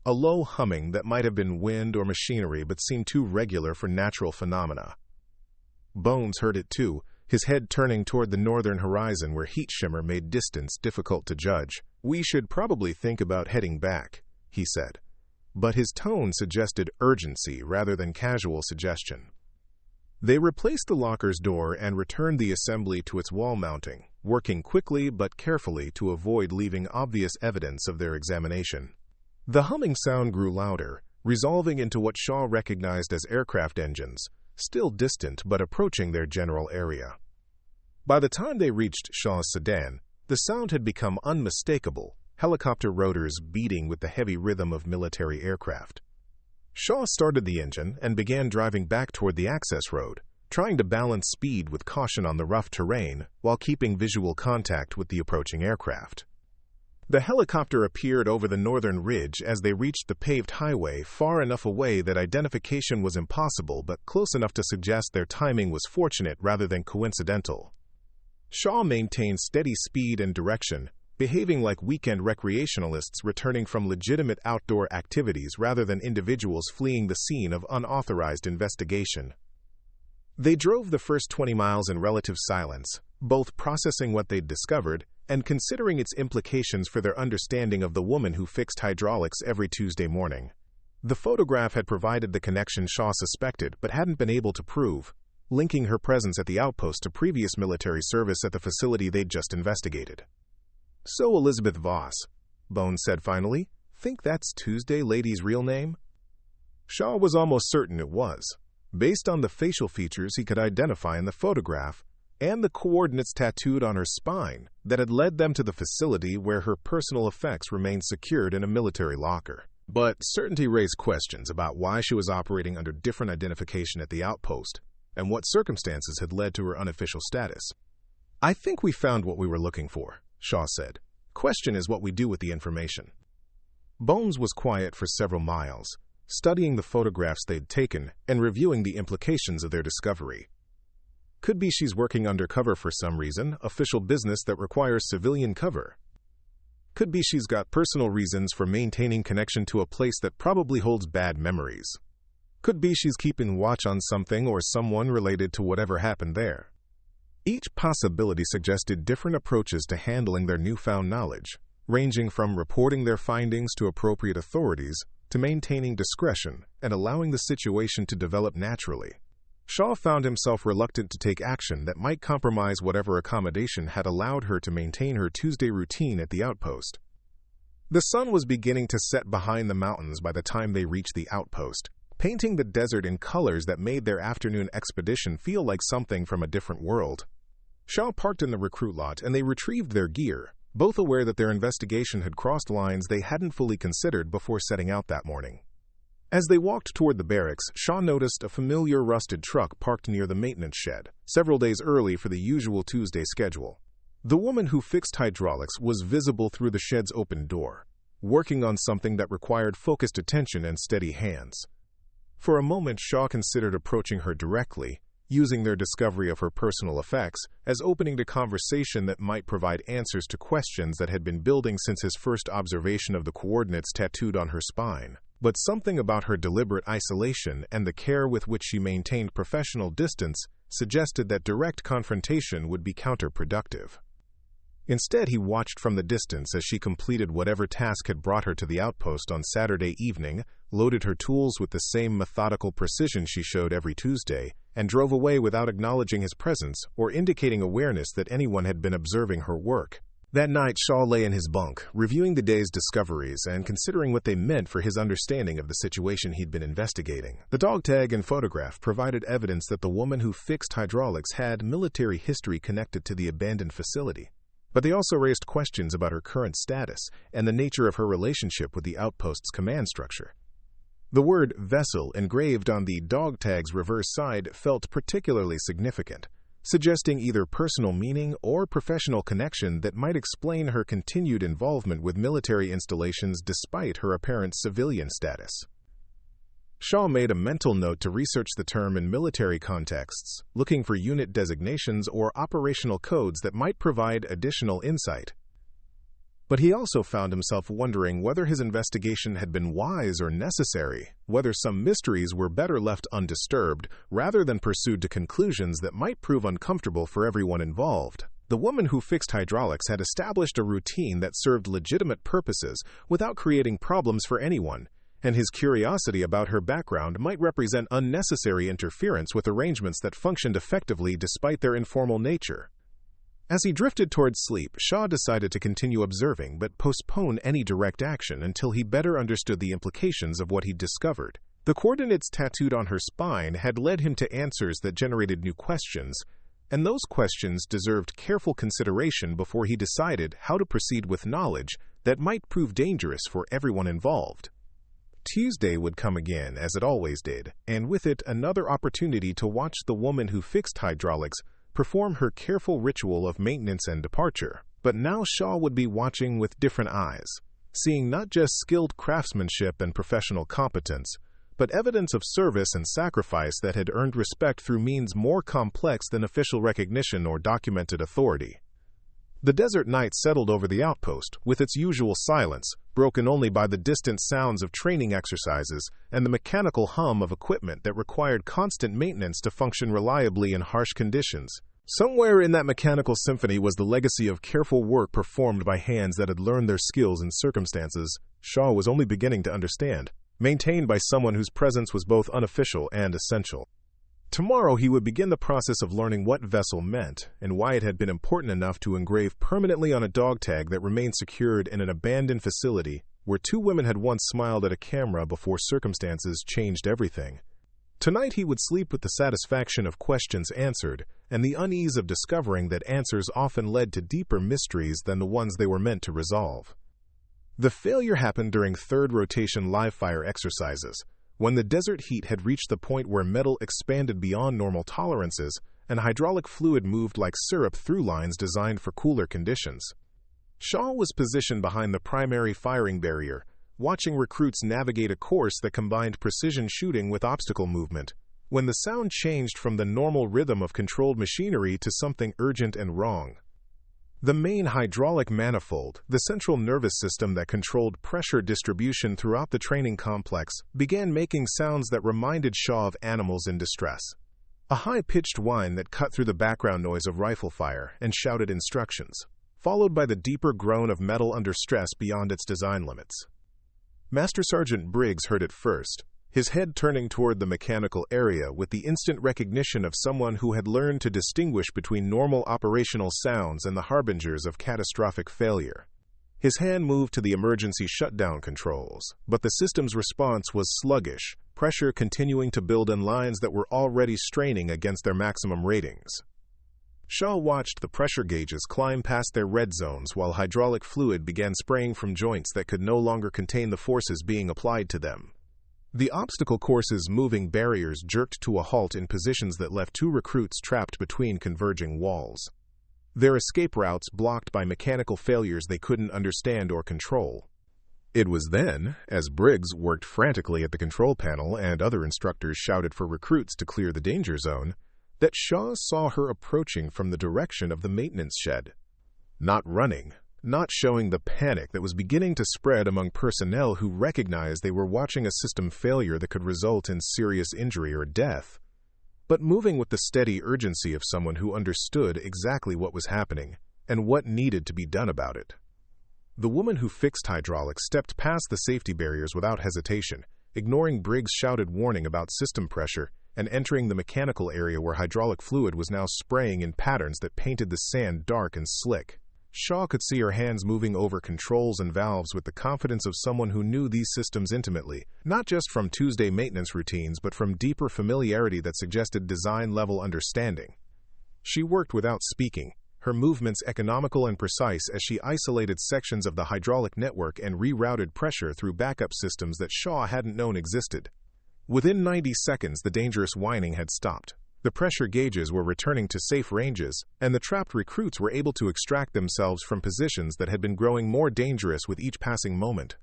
a low humming that might have been wind or machinery but seemed too regular for natural phenomena. Bones heard it too, his head turning toward the northern horizon where heat shimmer made distance difficult to judge. We should probably think about heading back, he said, but his tone suggested urgency rather than casual suggestion. They replaced the locker's door and returned the assembly to its wall mounting, working quickly but carefully to avoid leaving obvious evidence of their examination. The humming sound grew louder, resolving into what Shaw recognized as aircraft engines, still distant but approaching their general area. By the time they reached Shaw's sedan, the sound had become unmistakable, helicopter rotors beating with the heavy rhythm of military aircraft. Shaw started the engine and began driving back toward the access road, trying to balance speed with caution on the rough terrain while keeping visual contact with the approaching aircraft. The helicopter appeared over the northern ridge as they reached the paved highway, far enough away that identification was impossible but close enough to suggest their timing was fortunate rather than coincidental. Shaw maintained steady speed and direction, behaving like weekend recreationalists returning from legitimate outdoor activities rather than individuals fleeing the scene of unauthorized investigation. They drove the first 20 miles in relative silence, both processing what they'd discovered and considering its implications for their understanding of the woman who fixed hydraulics every Tuesday morning. The photograph had provided the connection Shaw suspected but hadn't been able to prove, linking her presence at the outpost to previous military service at the facility they'd just investigated. So Eliza Voss, Bones said finally, think that's Tuesday Lady's real name? Shaw was almost certain it was, based on the facial features he could identify in the photograph and the coordinates tattooed on her spine that had led them to the facility where her personal effects remained secured in a military locker. But certainty raised questions about why she was operating under different identification at the outpost and what circumstances had led to her unofficial status. I think we found what we were looking for, Shaw said. Question is what we do with the information. Bones was quiet for several miles, studying the photographs they'd taken and reviewing the implications of their discovery. Could be she's working undercover for some reason, official business that requires civilian cover. Could be she's got personal reasons for maintaining connection to a place that probably holds bad memories. Could be she's keeping watch on something or someone related to whatever happened there. Each possibility suggested different approaches to handling their newfound knowledge, ranging from reporting their findings to appropriate authorities to maintaining discretion and allowing the situation to develop naturally. Shaw found himself reluctant to take action that might compromise whatever accommodation had allowed her to maintain her Tuesday routine at the outpost. The sun was beginning to set behind the mountains by the time they reached the outpost, painting the desert in colors that made their afternoon expedition feel like something from a different world. Shaw parked in the recruit lot and they retrieved their gear, both aware that their investigation had crossed lines they hadn't fully considered before setting out that morning. As they walked toward the barracks, Shaw noticed a familiar rusted truck parked near the maintenance shed, several days early for the usual Tuesday schedule. The woman who fixed hydraulics was visible through the shed's open door, working on something that required focused attention and steady hands. For a moment, Shaw considered approaching her directly, using their discovery of her personal effects as opening to conversation that might provide answers to questions that had been building since his first observation of the coordinates tattooed on her spine. But something about her deliberate isolation and the care with which she maintained professional distance suggested that direct confrontation would be counterproductive. Instead, he watched from the distance as she completed whatever task had brought her to the outpost on Saturday evening, loaded her tools with the same methodical precision she showed every Tuesday, and drove away without acknowledging his presence or indicating awareness that anyone had been observing her work. That night, Shaw lay in his bunk, reviewing the day's discoveries and considering what they meant for his understanding of the situation he'd been investigating. The dog tag and photograph provided evidence that the woman who fixed hydraulics had military history connected to the abandoned facility. But they also raised questions about her current status and the nature of her relationship with the outpost's command structure. The word vessel engraved on the dog tag's reverse side felt particularly significant, suggesting either personal meaning or professional connection that might explain her continued involvement with military installations despite her apparent civilian status. Shaw made a mental note to research the term in military contexts, looking for unit designations or operational codes that might provide additional insight. But he also found himself wondering whether his investigation had been wise or necessary, whether some mysteries were better left undisturbed rather than pursued to conclusions that might prove uncomfortable for everyone involved. The woman who fixed hydraulics had established a routine that served legitimate purposes without creating problems for anyone, and his curiosity about her background might represent unnecessary interference with arrangements that functioned effectively despite their informal nature. As he drifted towards sleep, Shaw decided to continue observing but postpone any direct action until he better understood the implications of what he'd discovered. The coordinates tattooed on her spine had led him to answers that generated new questions, and those questions deserved careful consideration before he decided how to proceed with knowledge that might prove dangerous for everyone involved. Tuesday would come again, as it always did, and with it another opportunity to watch the woman who fixed hydraulics perform her careful ritual of maintenance and departure. But now Shaw would be watching with different eyes, seeing not just skilled craftsmanship and professional competence, but evidence of service and sacrifice that had earned respect through means more complex than official recognition or documented authority. The desert night settled over the outpost, with its usual silence, broken only by the distant sounds of training exercises and the mechanical hum of equipment that required constant maintenance to function reliably in harsh conditions. Somewhere in that mechanical symphony was the legacy of careful work performed by hands that had learned their skills in circumstances Shaw was only beginning to understand, maintained by someone whose presence was both unofficial and essential. Tomorrow he would begin the process of learning what vessel meant and why it had been important enough to engrave permanently on a dog tag that remained secured in an abandoned facility where two women had once smiled at a camera before circumstances changed everything. Tonight he would sleep with the satisfaction of questions answered and the unease of discovering that answers often led to deeper mysteries than the ones they were meant to resolve. The failure happened during third rotation live-fire exercises, when the desert heat had reached the point where metal expanded beyond normal tolerances and hydraulic fluid moved like syrup through lines designed for cooler conditions. Shaw was positioned behind the primary firing barrier, watching recruits navigate a course that combined precision shooting with obstacle movement, when the sound changed from the normal rhythm of controlled machinery to something urgent and wrong. The main hydraulic manifold, the central nervous system that controlled pressure distribution throughout the training complex, began making sounds that reminded Shaw of animals in distress. A high-pitched whine that cut through the background noise of rifle fire and shouted instructions, followed by the deeper groan of metal under stress beyond its design limits. Master Sergeant Briggs heard it first, his head turning toward the mechanical area with the instant recognition of someone who had learned to distinguish between normal operational sounds and the harbingers of catastrophic failure. His hand moved to the emergency shutdown controls, but the system's response was sluggish, pressure continuing to build in lines that were already straining against their maximum ratings. Shaw watched the pressure gauges climb past their red zones while hydraulic fluid began spraying from joints that could no longer contain the forces being applied to them. The obstacle course's moving barriers jerked to a halt in positions that left two recruits trapped between converging walls. Their escape routes blocked by mechanical failures they couldn't understand or control. It was then, as Briggs worked frantically at the control panel and other instructors shouted for recruits to clear the danger zone, that Shaw saw her approaching from the direction of the maintenance shed. Not running, not showing the panic that was beginning to spread among personnel who recognized they were watching a system failure that could result in serious injury or death, but moving with the steady urgency of someone who understood exactly what was happening and what needed to be done about it. The woman who fixed hydraulics stepped past the safety barriers without hesitation, ignoring Briggs' shouted warning about system pressure and entering the mechanical area where hydraulic fluid was now spraying in patterns that painted the sand dark and slick. Shaw could see her hands moving over controls and valves with the confidence of someone who knew these systems intimately, not just from Tuesday maintenance routines but from deeper familiarity that suggested design-level understanding. She worked without speaking, her movements economical and precise as she isolated sections of the hydraulic network and rerouted pressure through backup systems that Shaw hadn't known existed. Within 90 seconds, the dangerous whining had stopped. The pressure gauges were returning to safe ranges, and the trapped recruits were able to extract themselves from positions that had been growing more dangerous with each passing moment.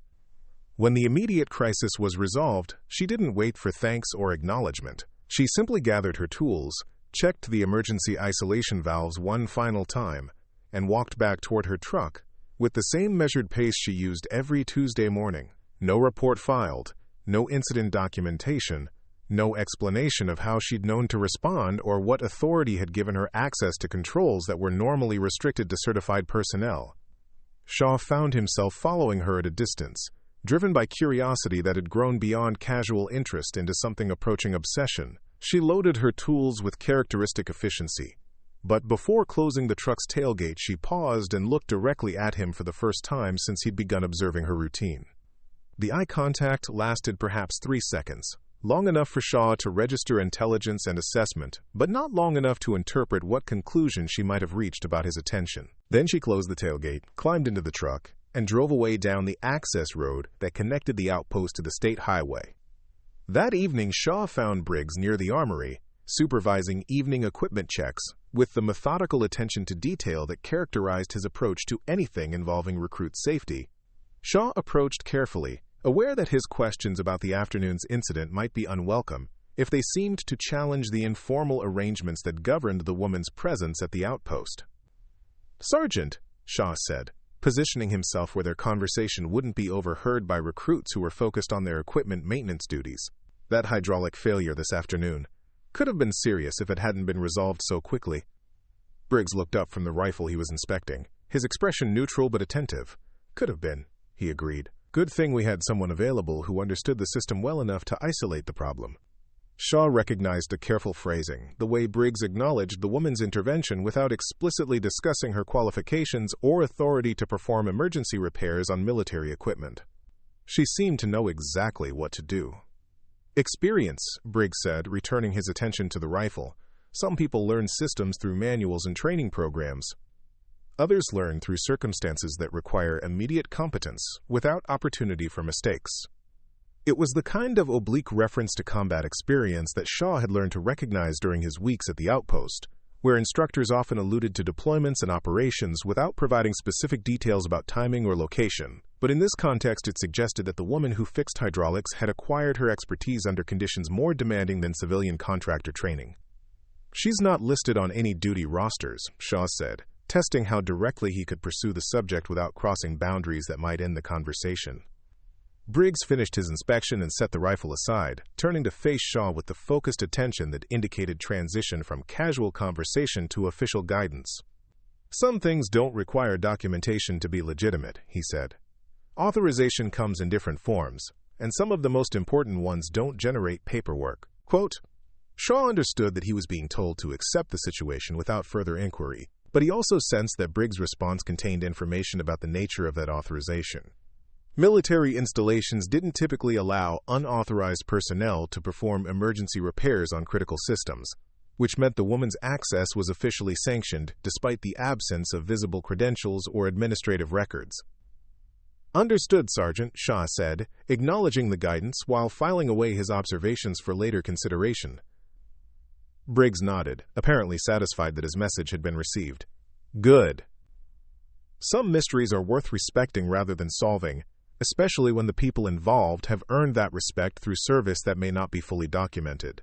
When the immediate crisis was resolved, she didn't wait for thanks or acknowledgement. She simply gathered her tools, checked the emergency isolation valves one final time, and walked back toward her truck with the same measured pace she used every Tuesday morning. No report filed, no incident documentation, no explanation of how she'd known to respond or what authority had given her access to controls that were normally restricted to certified personnel. Shaw found himself following her at a distance, driven by curiosity that had grown beyond casual interest into something approaching obsession. She loaded her tools with characteristic efficiency. But before closing the truck's tailgate, she paused and looked directly at him for the first time since he'd begun observing her routine. The eye contact lasted perhaps 3 seconds. Long enough for Shaw to register intelligence and assessment, but not long enough to interpret what conclusion she might have reached about his attention. Then she closed the tailgate, climbed into the truck, and drove away down the access road that connected the outpost to the state highway. That evening, Shaw found Briggs near the armory, supervising evening equipment checks, with the methodical attention to detail that characterized his approach to anything involving recruit safety. Shaw approached carefully, aware that his questions about the afternoon's incident might be unwelcome if they seemed to challenge the informal arrangements that governed the woman's presence at the outpost. "Sergeant," Shaw said, positioning himself where their conversation wouldn't be overheard by recruits who were focused on their equipment maintenance duties. "That hydraulic failure this afternoon could have been serious if it hadn't been resolved so quickly." Briggs looked up from the rifle he was inspecting, his expression neutral but attentive. "Could have been," he agreed. "Good thing we had someone available who understood the system well enough to isolate the problem." Shaw recognized the careful phrasing, the way Briggs acknowledged the woman's intervention without explicitly discussing her qualifications or authority to perform emergency repairs on military equipment. She seemed to know exactly what to do. "Experience," Briggs said, returning his attention to the rifle. "Some people learn systems through manuals and training programs. Others learn through circumstances that require immediate competence without opportunity for mistakes." It was the kind of oblique reference to combat experience that Shaw had learned to recognize during his weeks at the outpost, where instructors often alluded to deployments and operations without providing specific details about timing or location. But in this context, it suggested that the woman who fixed hydraulics had acquired her expertise under conditions more demanding than civilian contractor training. "She's not listed on any duty rosters," Shaw said, testing how directly he could pursue the subject without crossing boundaries that might end the conversation. Briggs finished his inspection and set the rifle aside, turning to face Shaw with the focused attention that indicated transition from casual conversation to official guidance. "Some things don't require documentation to be legitimate," he said. "Authorization comes in different forms, and some of the most important ones don't generate paperwork." Quote, Shaw understood that he was being told to accept the situation without further inquiry, but he also sensed that Briggs' response contained information about the nature of that authorization. Military installations didn't typically allow unauthorized personnel to perform emergency repairs on critical systems, which meant the woman's access was officially sanctioned despite the absence of visible credentials or administrative records. "Understood, Sergeant," Shaw said, acknowledging the guidance while filing away his observations for later consideration. Briggs nodded, apparently satisfied that his message had been received. "Good. Some mysteries are worth respecting rather than solving, especially when the people involved have earned that respect through service that may not be fully documented."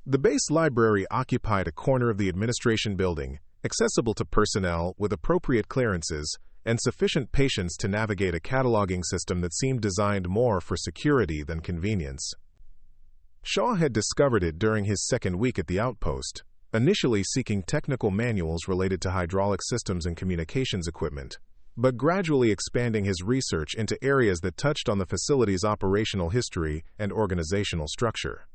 The base library occupied a corner of the administration building, accessible to personnel with appropriate clearances and sufficient patience to navigate a cataloging system that seemed designed more for security than convenience. Shaw had discovered it during his second week at the outpost, initially seeking technical manuals related to hydraulic systems and communications equipment, but gradually expanding his research into areas that touched on the facility's operational history and organizational structure.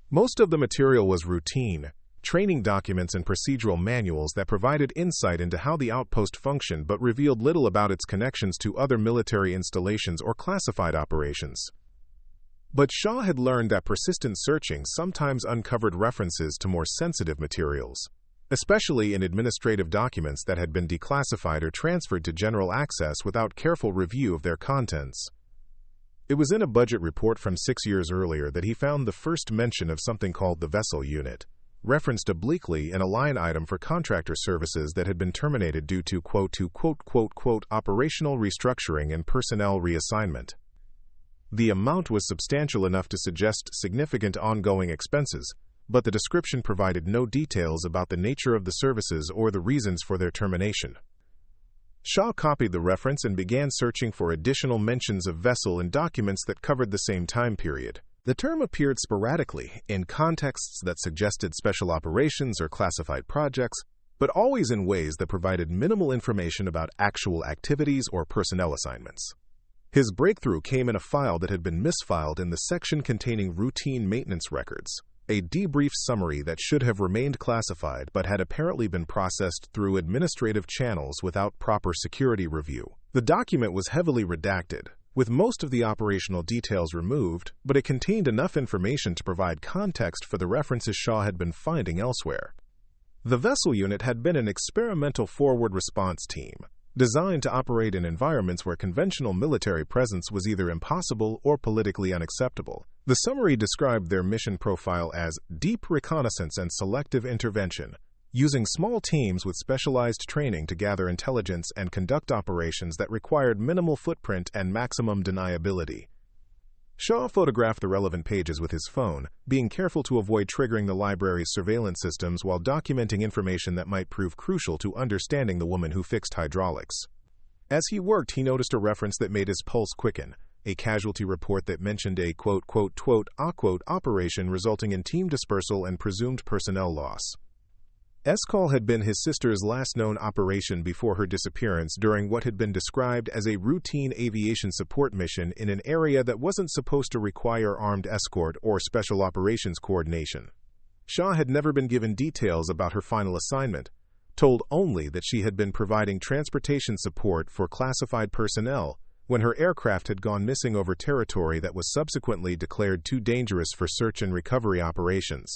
Most of the material was routine, training documents and procedural manuals that provided insight into how the outpost functioned but revealed little about its connections to other military installations or classified operations. But Shaw had learned that persistent searching sometimes uncovered references to more sensitive materials, especially in administrative documents that had been declassified or transferred to general access without careful review of their contents. It was in a budget report from 6 years earlier that he found the first mention of something called the vessel unit, referenced obliquely in a line item for contractor services that had been terminated due to operational restructuring and personnel reassignment. The amount was substantial enough to suggest significant ongoing expenses, but the description provided no details about the nature of the services or the reasons for their termination. Shaw copied the reference and began searching for additional mentions of vessel in documents that covered the same time period. The term appeared sporadically in contexts that suggested special operations or classified projects, but always in ways that provided minimal information about actual activities or personnel assignments. His breakthrough came in a file that had been misfiled in the section containing routine maintenance records, a debrief summary that should have remained classified but had apparently been processed through administrative channels without proper security review. The document was heavily redacted, with most of the operational details removed, but it contained enough information to provide context for the references Shaw had been finding elsewhere. The vessel unit had been an experimental forward response team, designed to operate in environments where conventional military presence was either impossible or politically unacceptable. The summary described their mission profile as deep reconnaissance and selective intervention, using small teams with specialized training to gather intelligence and conduct operations that required minimal footprint and maximum deniability. Shaw photographed the relevant pages with his phone, being careful to avoid triggering the library's surveillance systems while documenting information that might prove crucial to understanding the woman who fixed hydraulics. As he worked, he noticed a reference that made his pulse quicken, a casualty report that mentioned a operation resulting in team dispersal and presumed personnel loss. ESCOL had been his sister's last known operation before her disappearance during what had been described as a routine aviation support mission in an area that wasn't supposed to require armed escort or special operations coordination. Shaw had never been given details about her final assignment, told only that she had been providing transportation support for classified personnel when her aircraft had gone missing over territory that was subsequently declared too dangerous for search and recovery operations.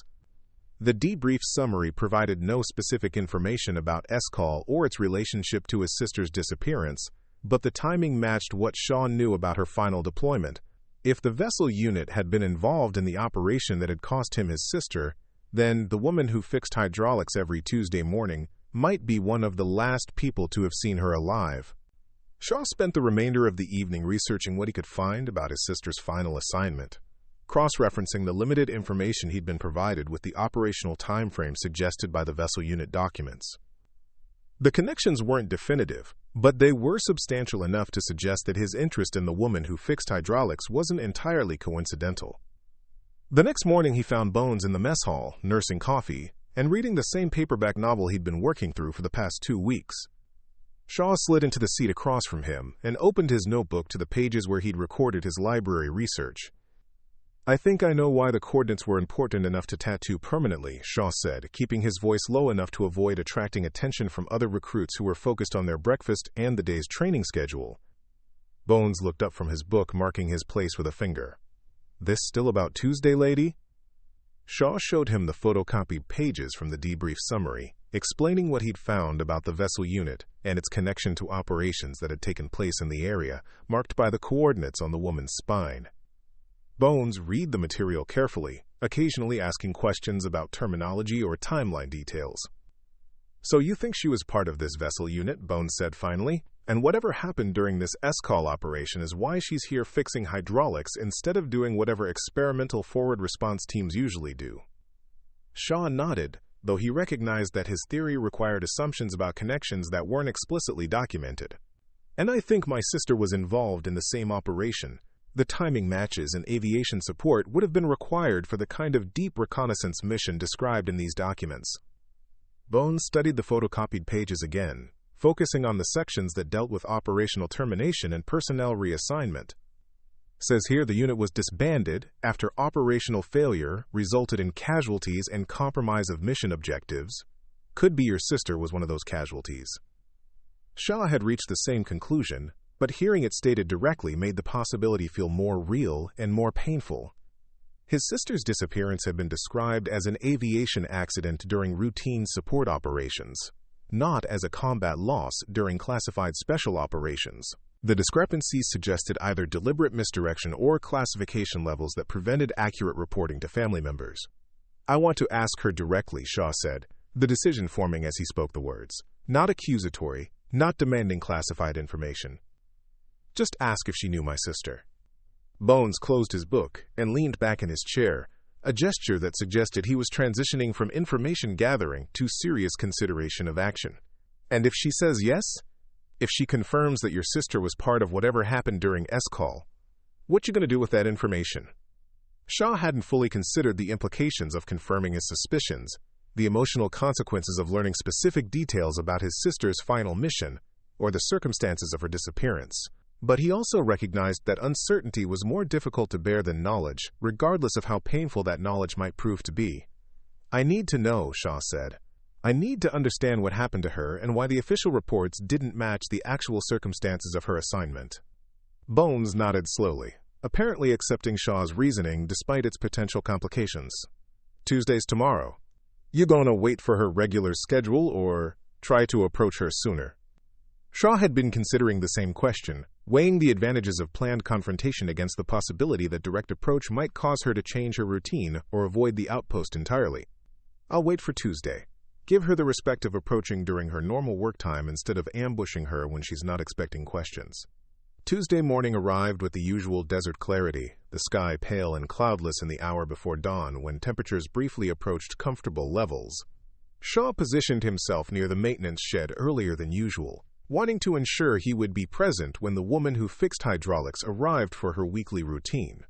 The debrief summary provided no specific information about ESCOL or its relationship to his sister's disappearance, but the timing matched what Shaw knew about her final deployment. If the vessel unit had been involved in the operation that had cost him his sister, then the woman who fixed hydraulics every Tuesday morning might be one of the last people to have seen her alive. Shaw spent the remainder of the evening researching what he could find about his sister's final assignment, cross-referencing the limited information he'd been provided with the operational timeframe suggested by the vessel unit documents. The connections weren't definitive, but they were substantial enough to suggest that his interest in the woman who fixed hydraulics wasn't entirely coincidental. The next morning he found Bones in the mess hall, nursing coffee, and reading the same paperback novel he'd been working through for the past 2 weeks. Shaw slid into the seat across from him and opened his notebook to the pages where he'd recorded his library research. "I think I know why the coordinates were important enough to tattoo permanently," Shaw said, keeping his voice low enough to avoid attracting attention from other recruits who were focused on their breakfast and the day's training schedule. Bones looked up from his book, marking his place with a finger. "This still about Tuesday, lady?" Shaw showed him the photocopied pages from the debrief summary, explaining what he'd found about the vessel unit and its connection to operations that had taken place in the area, marked by the coordinates on the woman's spine. Bones read the material carefully, occasionally asking questions about terminology or timeline details. "So you think she was part of this vessel unit," Bones said finally, "and whatever happened during this ESCOL operation is why she's here fixing hydraulics instead of doing whatever experimental forward response teams usually do." Shaw nodded, though he recognized that his theory required assumptions about connections that weren't explicitly documented. "And I think my sister was involved in the same operation. The timing matches and aviation support would have been required for the kind of deep reconnaissance mission described in these documents." Bones studied the photocopied pages again, focusing on the sections that dealt with operational termination and personnel reassignment. Says here the unit was disbanded after operational failure resulted in casualties and compromise of mission objectives. Could be your sister was one of those casualties. Shaw had reached the same conclusion, but hearing it stated directly made the possibility feel more real and more painful. His sister's disappearance had been described as an aviation accident during routine support operations, not as a combat loss during classified special operations. The discrepancies suggested either deliberate misdirection or classification levels that prevented accurate reporting to family members. "I want to ask her directly," Shaw said, the decision forming as he spoke the words. "Not accusatory, not demanding classified information. Just ask if she knew my sister." Bones closed his book and leaned back in his chair, a gesture that suggested he was transitioning from information gathering to serious consideration of action. "And if she says yes? If she confirms that your sister was part of whatever happened during S-Call, what you gonna do with that information?" Shaw hadn't fully considered the implications of confirming his suspicions, the emotional consequences of learning specific details about his sister's final mission, or the circumstances of her disappearance. But he also recognized that uncertainty was more difficult to bear than knowledge, regardless of how painful that knowledge might prove to be. "I need to know," Shaw said. "I need to understand what happened to her and why the official reports didn't match the actual circumstances of her assignment." Bones nodded slowly, apparently accepting Shaw's reasoning despite its potential complications. "Tuesday's tomorrow. You gonna wait for her regular schedule or try to approach her sooner?" Shaw had been considering the same question, weighing the advantages of planned confrontation against the possibility that direct approach might cause her to change her routine or avoid the outpost entirely. "I'll wait for Tuesday. Give her the respect of approaching during her normal work time instead of ambushing her when she's not expecting questions." Tuesday morning arrived with the usual desert clarity, the sky pale and cloudless in the hour before dawn when temperatures briefly approached comfortable levels. Shaw positioned himself near the maintenance shed earlier than usual, wanting to ensure he would be present when the woman who fixed hydraulics arrived for her weekly routine.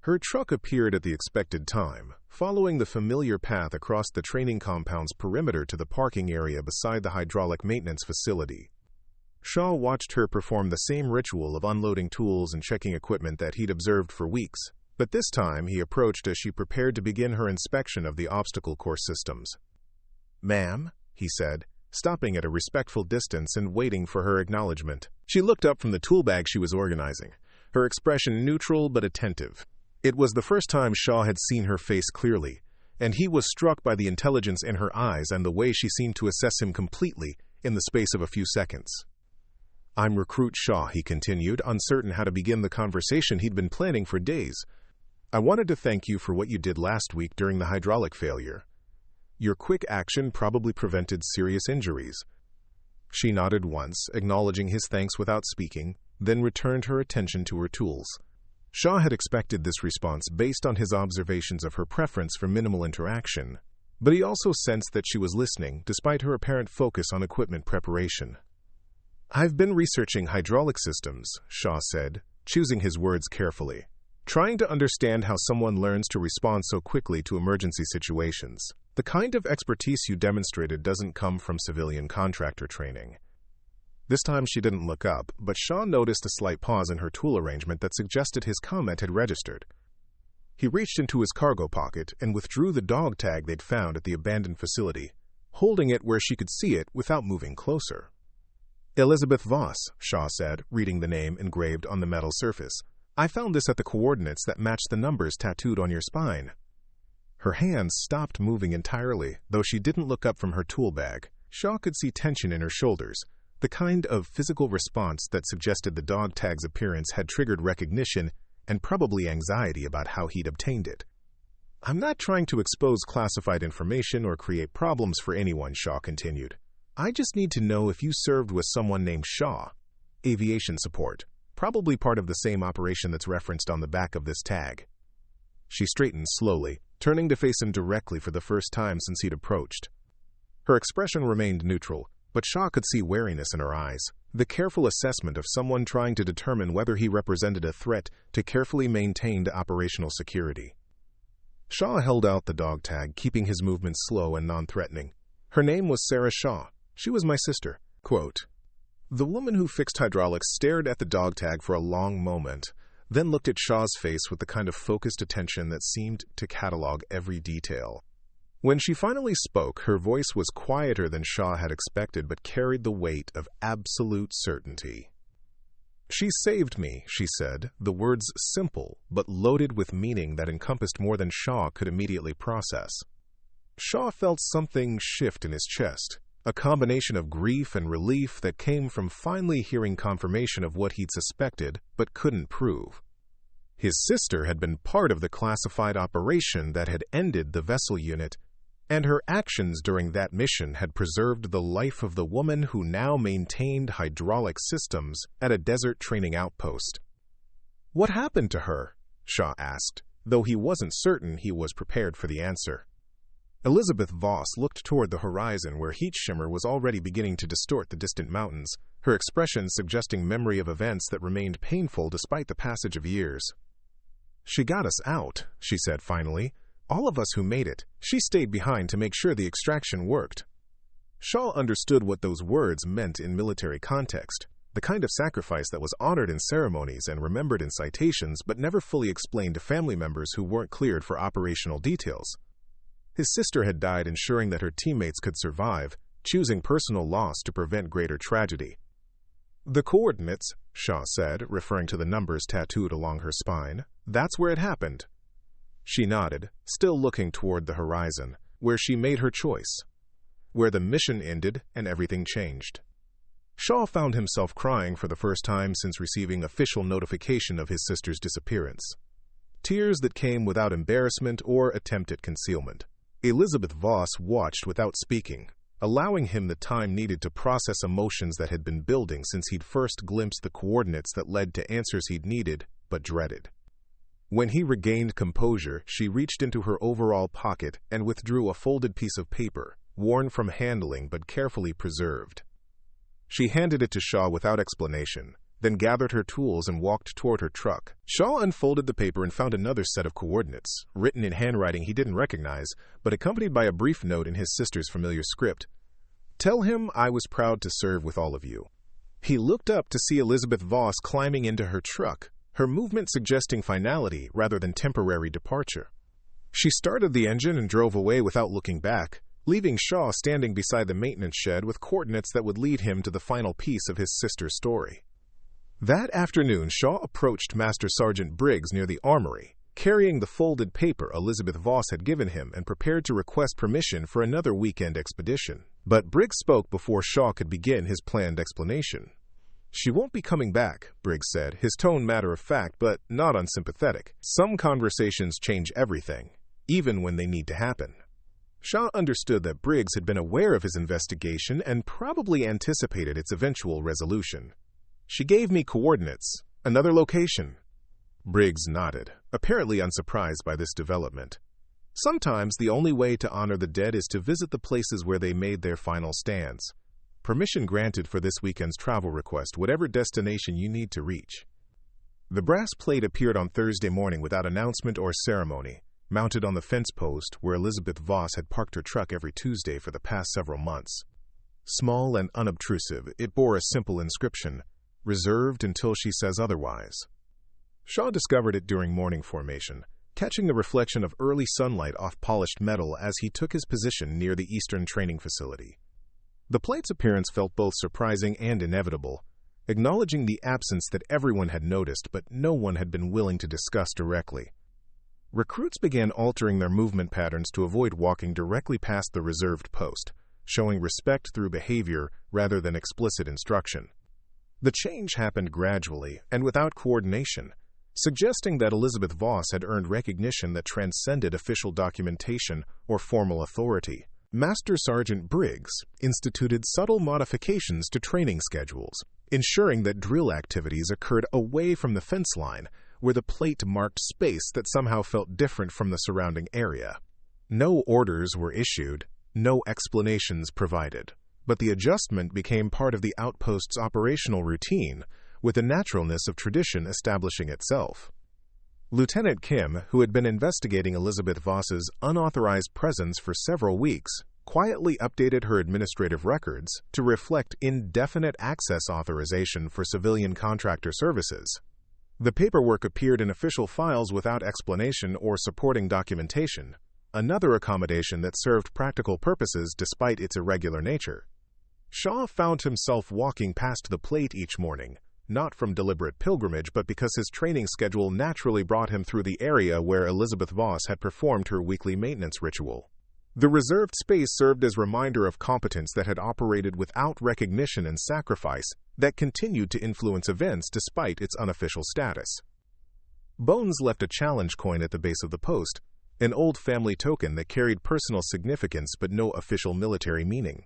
Her truck appeared at the expected time, following the familiar path across the training compound's perimeter to the parking area beside the hydraulic maintenance facility. Shaw watched her perform the same ritual of unloading tools and checking equipment that he'd observed for weeks, but this time he approached as she prepared to begin her inspection of the obstacle course systems. "Ma'am," he said, stopping at a respectful distance and waiting for her acknowledgement. She looked up from the tool bag she was organizing, her expression neutral but attentive. It was the first time Shaw had seen her face clearly, and he was struck by the intelligence in her eyes and the way she seemed to assess him completely in the space of a few seconds. "I'm Recruit Shaw," he continued, uncertain how to begin the conversation he'd been planning for days. "I wanted to thank you for what you did last week during the hydraulic failure. Your quick action probably prevented serious injuries." She nodded once, acknowledging his thanks without speaking, then returned her attention to her tools. Shaw had expected this response based on his observations of her preference for minimal interaction, but he also sensed that she was listening, despite her apparent focus on equipment preparation. "I've been researching hydraulic systems," Shaw said, choosing his words carefully, "trying to understand how someone learns to respond so quickly to emergency situations. The kind of expertise you demonstrated doesn't come from civilian contractor training." This time she didn't look up, but Shaw noticed a slight pause in her tool arrangement that suggested his comment had registered. He reached into his cargo pocket and withdrew the dog tag they'd found at the abandoned facility, holding it where she could see it without moving closer. "Eliza Voss," Shaw said, reading the name engraved on the metal surface. "I found this at the coordinates that matched the numbers tattooed on your spine." Her hands stopped moving entirely, though she didn't look up from her tool bag. Shaw could see tension in her shoulders, the kind of physical response that suggested the dog tag's appearance had triggered recognition and probably anxiety about how he'd obtained it. "I'm not trying to expose classified information or create problems for anyone," Shaw continued. "I just need to know if you served with someone named Shaw. Aviation support, probably part of the same operation that's referenced on the back of this tag." She straightened slowly, turning to face him directly for the first time since he'd approached. Her expression remained neutral, but Shaw could see wariness in her eyes, the careful assessment of someone trying to determine whether he represented a threat to carefully maintained operational security. Shaw held out the dog tag, keeping his movements slow and non-threatening. "Her name was Sarah Shaw. She was my sister." Quote. The woman who fixed hydraulics stared at the dog tag for a long moment, then looked at Shaw's face with the kind of focused attention that seemed to catalog every detail. When she finally spoke, her voice was quieter than Shaw had expected, but carried the weight of absolute certainty. "She saved me," she said, the words simple, but loaded with meaning that encompassed more than Shaw could immediately process. Shaw felt something shift in his chest, a combination of grief and relief that came from finally hearing confirmation of what he'd suspected but couldn't prove. His sister had been part of the classified operation that had ended the vessel unit, and her actions during that mission had preserved the life of the woman who now maintained hydraulic systems at a desert training outpost. "What happened to her?" Shaw asked, though he wasn't certain he was prepared for the answer. Elizabeth Voss looked toward the horizon where heat shimmer was already beginning to distort the distant mountains, her expression suggesting memory of events that remained painful despite the passage of years. "She got us out," she said finally. "All of us who made it. She stayed behind to make sure the extraction worked." Shaw understood what those words meant in military context, the kind of sacrifice that was honored in ceremonies and remembered in citations but never fully explained to family members who weren't cleared for operational details. His sister had died ensuring that her teammates could survive, choosing personal loss to prevent greater tragedy. "The coordinates," Shaw said, referring to the numbers tattooed along her spine, "that's where it happened." She nodded, still looking toward the horizon, where she made her choice, where the mission ended and everything changed. Shaw found himself crying for the first time since receiving official notification of his sister's disappearance. Tears that came without embarrassment or attempt at concealment. Elizabeth Voss watched without speaking, allowing him the time needed to process emotions that had been building since he'd first glimpsed the coordinates that led to answers he'd needed but dreaded. When he regained composure, she reached into her overall pocket and withdrew a folded piece of paper, worn from handling but carefully preserved. She handed it to Shaw without explanation, then gathered her tools and walked toward her truck. Shaw unfolded the paper and found another set of coordinates, written in handwriting he didn't recognize, but accompanied by a brief note in his sister's familiar script. "Tell him I was proud to serve with all of you." He looked up to see Elizabeth Voss climbing into her truck, her movement suggesting finality rather than temporary departure. She started the engine and drove away without looking back, leaving Shaw standing beside the maintenance shed with coordinates that would lead him to the final piece of his sister's story. That afternoon, Shaw approached Master Sergeant Briggs near the armory, carrying the folded paper Elizabeth Voss had given him and prepared to request permission for another weekend expedition. But Briggs spoke before Shaw could begin his planned explanation. "She won't be coming back," Briggs said, his tone matter-of-fact but not unsympathetic. "Some conversations change everything, even when they need to happen." Shaw understood that Briggs had been aware of his investigation and probably anticipated its eventual resolution. "She gave me coordinates. Another location." Briggs nodded, apparently unsurprised by this development. Sometimes the only way to honor the dead is to visit the places where they made their final stands. Permission granted for this weekend's travel request, whatever destination you need to reach. The brass plate appeared on Thursday morning without announcement or ceremony, mounted on the fence post where Elizabeth Voss had parked her truck every Tuesday for the past several months. Small and unobtrusive, it bore a simple inscription, "Reserved until she says otherwise." Shaw discovered it during morning formation, catching the reflection of early sunlight off polished metal as he took his position near the Eastern Training Facility. The plate's appearance felt both surprising and inevitable, acknowledging the absence that everyone had noticed but no one had been willing to discuss directly. Recruits began altering their movement patterns to avoid walking directly past the reserved post, showing respect through behavior rather than explicit instruction. The change happened gradually and without coordination, suggesting that Elizabeth Voss had earned recognition that transcended official documentation or formal authority. Master Sergeant Briggs instituted subtle modifications to training schedules, ensuring that drill activities occurred away from the fence line, where the plate marked space that somehow felt different from the surrounding area. No orders were issued, no explanations provided, but the adjustment became part of the outpost's operational routine, with the naturalness of tradition establishing itself. Lieutenant Kim, who had been investigating Elizabeth Voss's unauthorized presence for several weeks, quietly updated her administrative records to reflect indefinite access authorization for civilian contractor services. The paperwork appeared in official files without explanation or supporting documentation, another accommodation that served practical purposes despite its irregular nature. Shaw found himself walking past the plate each morning, not from deliberate pilgrimage but because his training schedule naturally brought him through the area where Eliza Voss had performed her weekly maintenance ritual. The reserved space served as a reminder of competence that had operated without recognition and sacrifice that continued to influence events despite its unofficial status. Bones left a challenge coin at the base of the post, an old family token that carried personal significance but no official military meaning.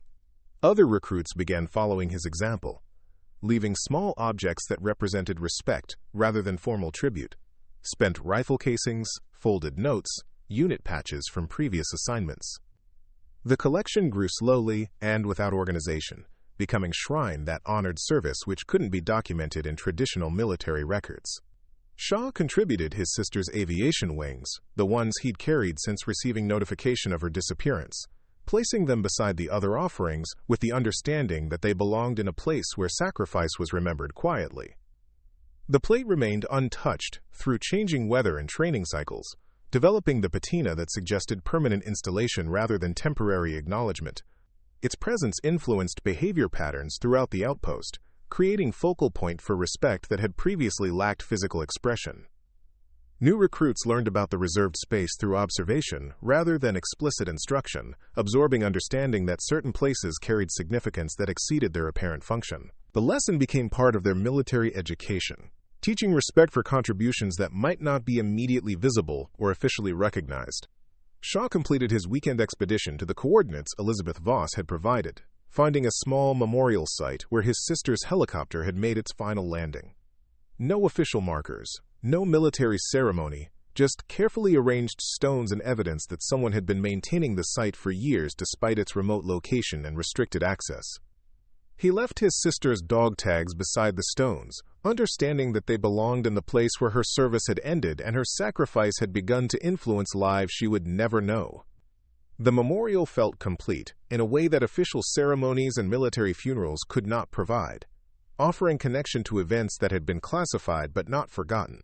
Other recruits began following his example, leaving small objects that represented respect rather than formal tribute: spent rifle casings, folded notes, unit patches from previous assignments. The collection grew slowly and without organization, becoming shrine that honored service which couldn't be documented in traditional military records. Shaw contributed his sister's aviation wings, the ones he'd carried since receiving notification of her disappearance, placing them beside the other offerings with the understanding that they belonged in a place where sacrifice was remembered quietly. The plate remained untouched through changing weather and training cycles, developing the patina that suggested permanent installation rather than temporary acknowledgement. Its presence influenced behavior patterns throughout the outpost, creating focal point for respect that had previously lacked physical expression. New recruits learned about the reserved space through observation rather than explicit instruction, absorbing understanding that certain places carried significance that exceeded their apparent function. The lesson became part of their military education, teaching respect for contributions that might not be immediately visible or officially recognized. Shaw completed his weekend expedition to the coordinates Eliza Voss had provided, finding a small memorial site where his sister's helicopter had made its final landing. No official markers, no military ceremony, just carefully arranged stones and evidence that someone had been maintaining the site for years despite its remote location and restricted access. He left his sister's dog tags beside the stones, understanding that they belonged in the place where her service had ended and her sacrifice had begun to influence lives she would never know. The memorial felt complete in a way that official ceremonies and military funerals could not provide, offering connection to events that had been classified but not forgotten.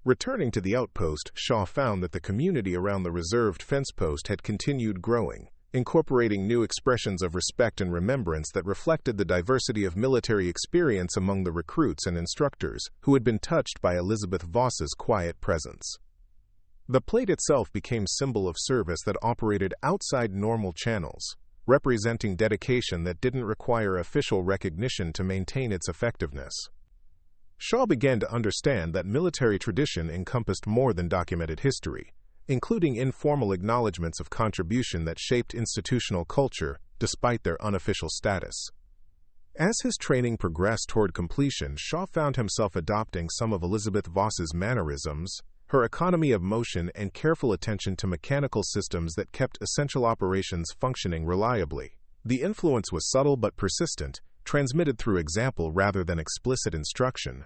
Returning to the outpost, Shaw found that the community around the reserved fence post had continued growing, incorporating new expressions of respect and remembrance that reflected the diversity of military experience among the recruits and instructors who had been touched by Eliza Voss's quiet presence. The plate itself became a symbol of service that operated outside normal channels, representing dedication that didn't require official recognition to maintain its effectiveness. Shaw began to understand that military tradition encompassed more than documented history, including informal acknowledgments of contribution that shaped institutional culture despite their unofficial status. As his training progressed toward completion, Shaw found himself adopting some of Eliza Voss's mannerisms, her economy of motion and careful attention to mechanical systems that kept essential operations functioning reliably. The influence was subtle but persistent, transmitted through example rather than explicit instruction.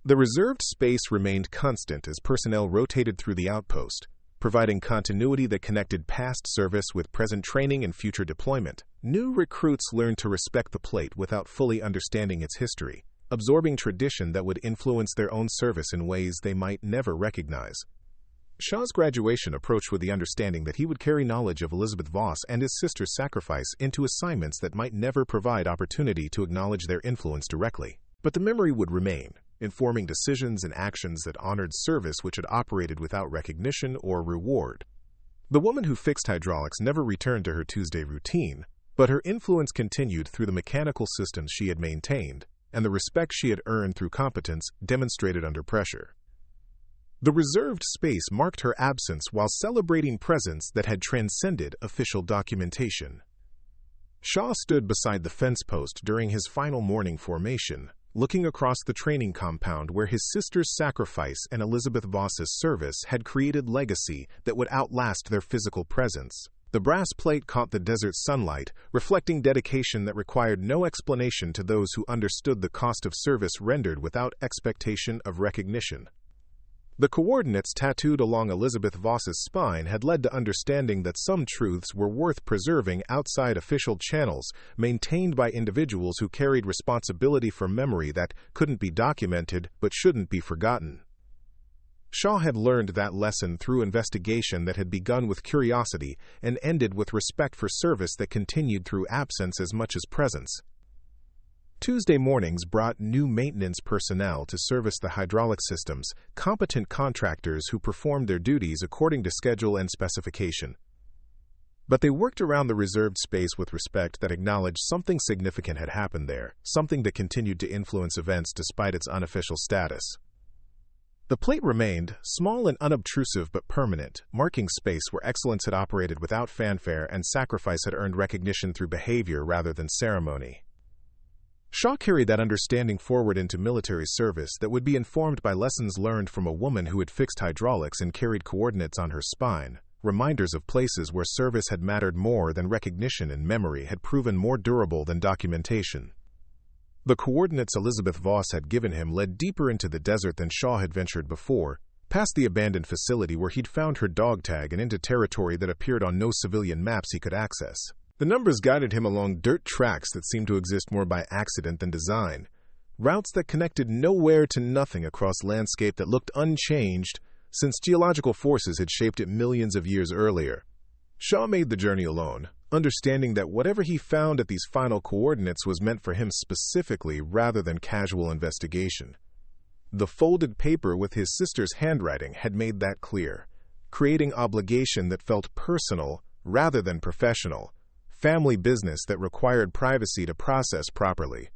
The reserved space remained constant as personnel rotated through the outpost, providing continuity that connected past service with present training and future deployment. New recruits learned to respect the plate without fully understanding its history, absorbing tradition that would influence their own service in ways they might never recognize. Shaw's graduation approached with the understanding that he would carry knowledge of Eliza Voss and his sister's sacrifice into assignments that might never provide opportunity to acknowledge their influence directly. But the memory would remain, informing decisions and actions that honored service which had operated without recognition or reward. The woman who fixed hydraulics never returned to her Tuesday routine, but her influence continued through the mechanical systems she had maintained, and the respect she had earned through competence demonstrated under pressure. The reserved space marked her absence while celebrating presence that had transcended official documentation. Shaw stood beside the fence post during his final morning formation, looking across the training compound where his sister's sacrifice and Eliza Voss's service had created legacy that would outlast their physical presence. The brass plate caught the desert sunlight, reflecting dedication that required no explanation to those who understood the cost of service rendered without expectation of recognition. The coordinates tattooed along Elizabeth Voss's spine had led to understanding that some truths were worth preserving outside official channels, maintained by individuals who carried responsibility for memory that couldn't be documented but shouldn't be forgotten. Shaw had learned that lesson through investigation that had begun with curiosity and ended with respect for service that continued through absence as much as presence. Tuesday mornings brought new maintenance personnel to service the hydraulic systems, competent contractors who performed their duties according to schedule and specification. But they worked around the reserved space with respect that acknowledged something significant had happened there, something that continued to influence events despite its unofficial status. The plate remained, small and unobtrusive but permanent, marking space where excellence had operated without fanfare and sacrifice had earned recognition through behavior rather than ceremony. Shaw carried that understanding forward into military service that would be informed by lessons learned from a woman who had fixed hydraulics and carried coordinates on her spine. Reminders of places where service had mattered more than recognition and memory had proven more durable than documentation. The coordinates Elizabeth Voss had given him led deeper into the desert than Shaw had ventured before, past the abandoned facility where he'd found her dog tag and into territory that appeared on no civilian maps he could access. The numbers guided him along dirt tracks that seemed to exist more by accident than design, routes that connected nowhere to nothing across landscape that looked unchanged since geological forces had shaped it millions of years earlier. Shaw made the journey alone, understanding that whatever he found at these final coordinates was meant for him specifically rather than casual investigation. The folded paper with his sister's handwriting had made that clear, creating obligation that felt personal rather than professional. Family business that required privacy to process properly.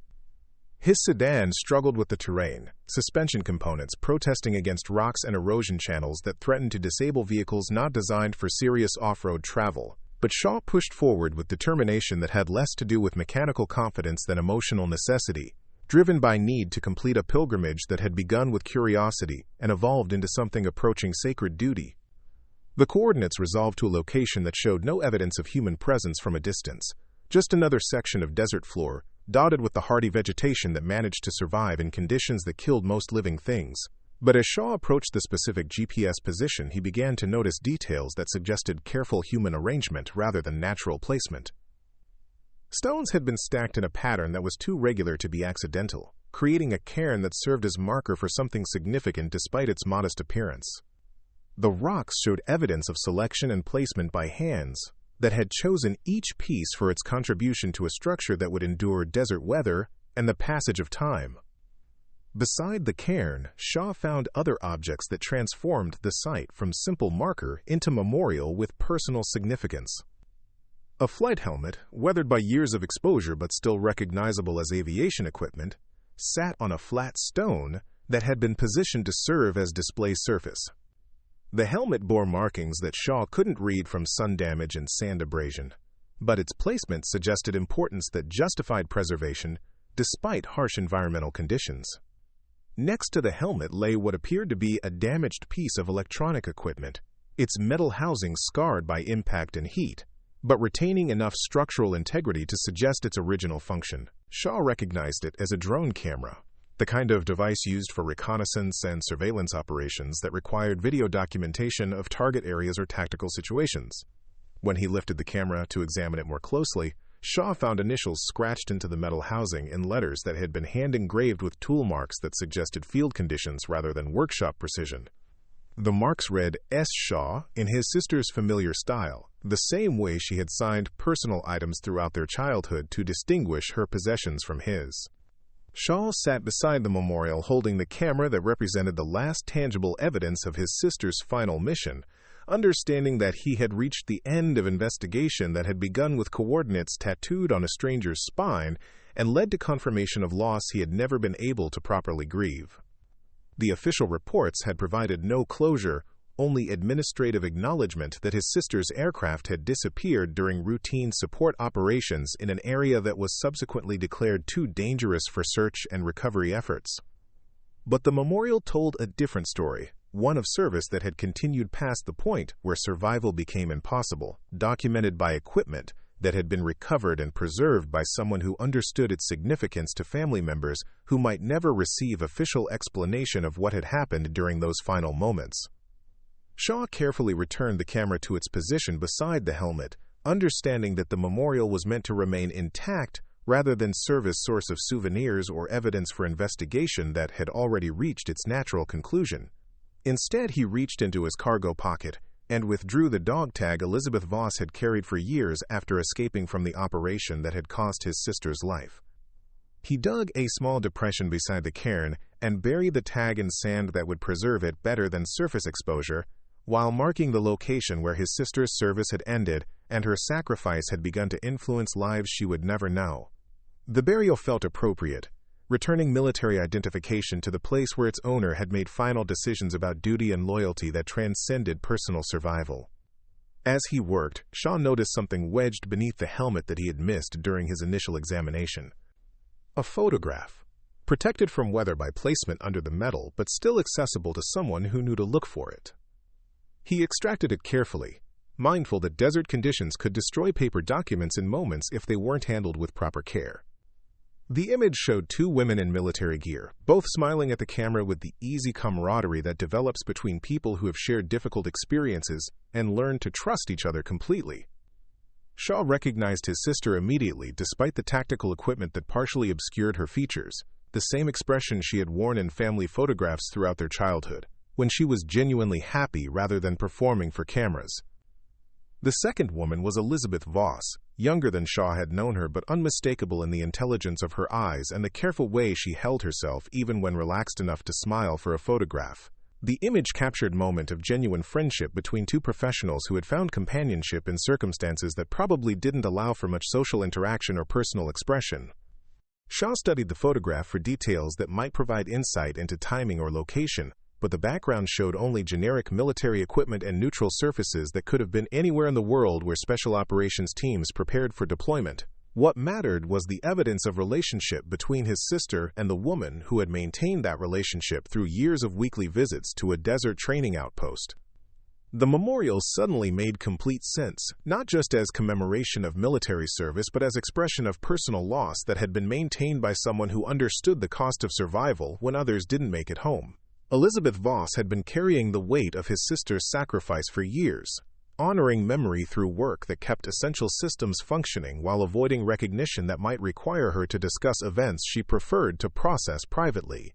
His sedan struggled with the terrain, suspension components protesting against rocks and erosion channels that threatened to disable vehicles not designed for serious off-road travel. But Shaw pushed forward with determination that had less to do with mechanical confidence than emotional necessity, driven by need to complete a pilgrimage that had begun with curiosity and evolved into something approaching sacred duty. The coordinates resolved to a location that showed no evidence of human presence from a distance, just another section of desert floor, dotted with the hardy vegetation that managed to survive in conditions that killed most living things. But as Shaw approached the specific GPS position, he began to notice details that suggested careful human arrangement rather than natural placement. Stones had been stacked in a pattern that was too regular to be accidental, creating a cairn that served as marker for something significant despite its modest appearance. The rocks showed evidence of selection and placement by hands that had chosen each piece for its contribution to a structure that would endure desert weather and the passage of time. Beside the cairn, Shaw found other objects that transformed the site from simple marker into memorial with personal significance. A flight helmet, weathered by years of exposure but still recognizable as aviation equipment, sat on a flat stone that had been positioned to serve as display surface. The helmet bore markings that Shaw couldn't read from sun damage and sand abrasion, but its placement suggested importance that justified preservation despite harsh environmental conditions. Next to the helmet lay what appeared to be a damaged piece of electronic equipment, its metal housing scarred by impact and heat, but retaining enough structural integrity to suggest its original function. Shaw recognized it as a drone camera, the kind of device used for reconnaissance and surveillance operations that required video documentation of target areas or tactical situations. When he lifted the camera to examine it more closely, Shaw found initials scratched into the metal housing in letters that had been hand-engraved with tool marks that suggested field conditions rather than workshop precision. The marks read S. Shaw in his sister's familiar style, the same way she had signed personal items throughout their childhood to distinguish her possessions from his. Shaw sat beside the memorial holding the camera that represented the last tangible evidence of his sister's final mission, understanding that he had reached the end of investigation that had begun with coordinates tattooed on a stranger's spine and led to confirmation of loss he had never been able to properly grieve. The official reports had provided no closure, only administrative acknowledgement that his sister's aircraft had disappeared during routine support operations in an area that was subsequently declared too dangerous for search and recovery efforts. But the memorial told a different story, one of service that had continued past the point where survival became impossible, documented by equipment, that had been recovered and preserved by someone who understood its significance to family members who might never receive official explanation of what had happened during those final moments. Shaw carefully returned the camera to its position beside the helmet, understanding that the memorial was meant to remain intact rather than serve as a source of souvenirs or evidence for investigation that had already reached its natural conclusion. Instead, he reached into his cargo pocket and withdrew the dog tag Elizabeth Voss had carried for years after escaping from the operation that had cost his sister's life. He dug a small depression beside the cairn and buried the tag in sand that would preserve it better than surface exposure, while marking the location where his sister's service had ended and her sacrifice had begun to influence lives she would never know. The burial felt appropriate, returning military identification to the place where its owner had made final decisions about duty and loyalty that transcended personal survival. As he worked, Shaw noticed something wedged beneath the helmet that he had missed during his initial examination. A photograph, protected from weather by placement under the metal but still accessible to someone who knew to look for it. He extracted it carefully, mindful that desert conditions could destroy paper documents in moments if they weren't handled with proper care. The image showed two women in military gear, both smiling at the camera with the easy camaraderie that develops between people who have shared difficult experiences and learned to trust each other completely. Shaw recognized his sister immediately despite the tactical equipment that partially obscured her features, the same expression she had worn in family photographs throughout their childhood, when she was genuinely happy rather than performing for cameras. The second woman was Elizabeth Voss, younger than Shaw had known her but unmistakable in the intelligence of her eyes and the careful way she held herself even when relaxed enough to smile for a photograph. The image captured a moment of genuine friendship between two professionals who had found companionship in circumstances that probably didn't allow for much social interaction or personal expression. Shaw studied the photograph for details that might provide insight into timing or location, but the background showed only generic military equipment and neutral surfaces that could have been anywhere in the world where special operations teams prepared for deployment. What mattered was the evidence of relationship between his sister and the woman who had maintained that relationship through years of weekly visits to a desert training outpost. The memorial suddenly made complete sense, not just as commemoration of military service but as expression of personal loss that had been maintained by someone who understood the cost of survival when others didn't make it home. Elizabeth Voss had been carrying the weight of his sister's sacrifice for years, honoring memory through work that kept essential systems functioning while avoiding recognition that might require her to discuss events she preferred to process privately.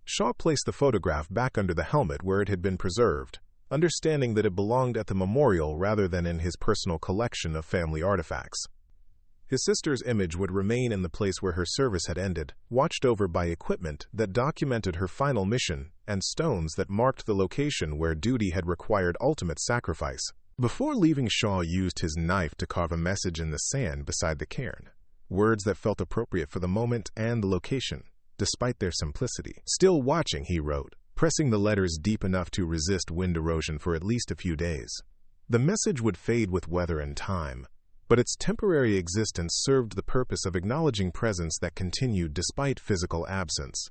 Shaw placed the photograph back under the helmet where it had been preserved, understanding that it belonged at the memorial rather than in his personal collection of family artifacts. His sister's image would remain in the place where her service had ended, watched over by equipment that documented her final mission and stones that marked the location where duty had required ultimate sacrifice. Before leaving, Shaw used his knife to carve a message in the sand beside the cairn, words that felt appropriate for the moment and the location, despite their simplicity. "Still watching," he wrote, pressing the letters deep enough to resist wind erosion for at least a few days. The message would fade with weather and time, but its temporary existence served the purpose of acknowledging presence that continued despite physical absence.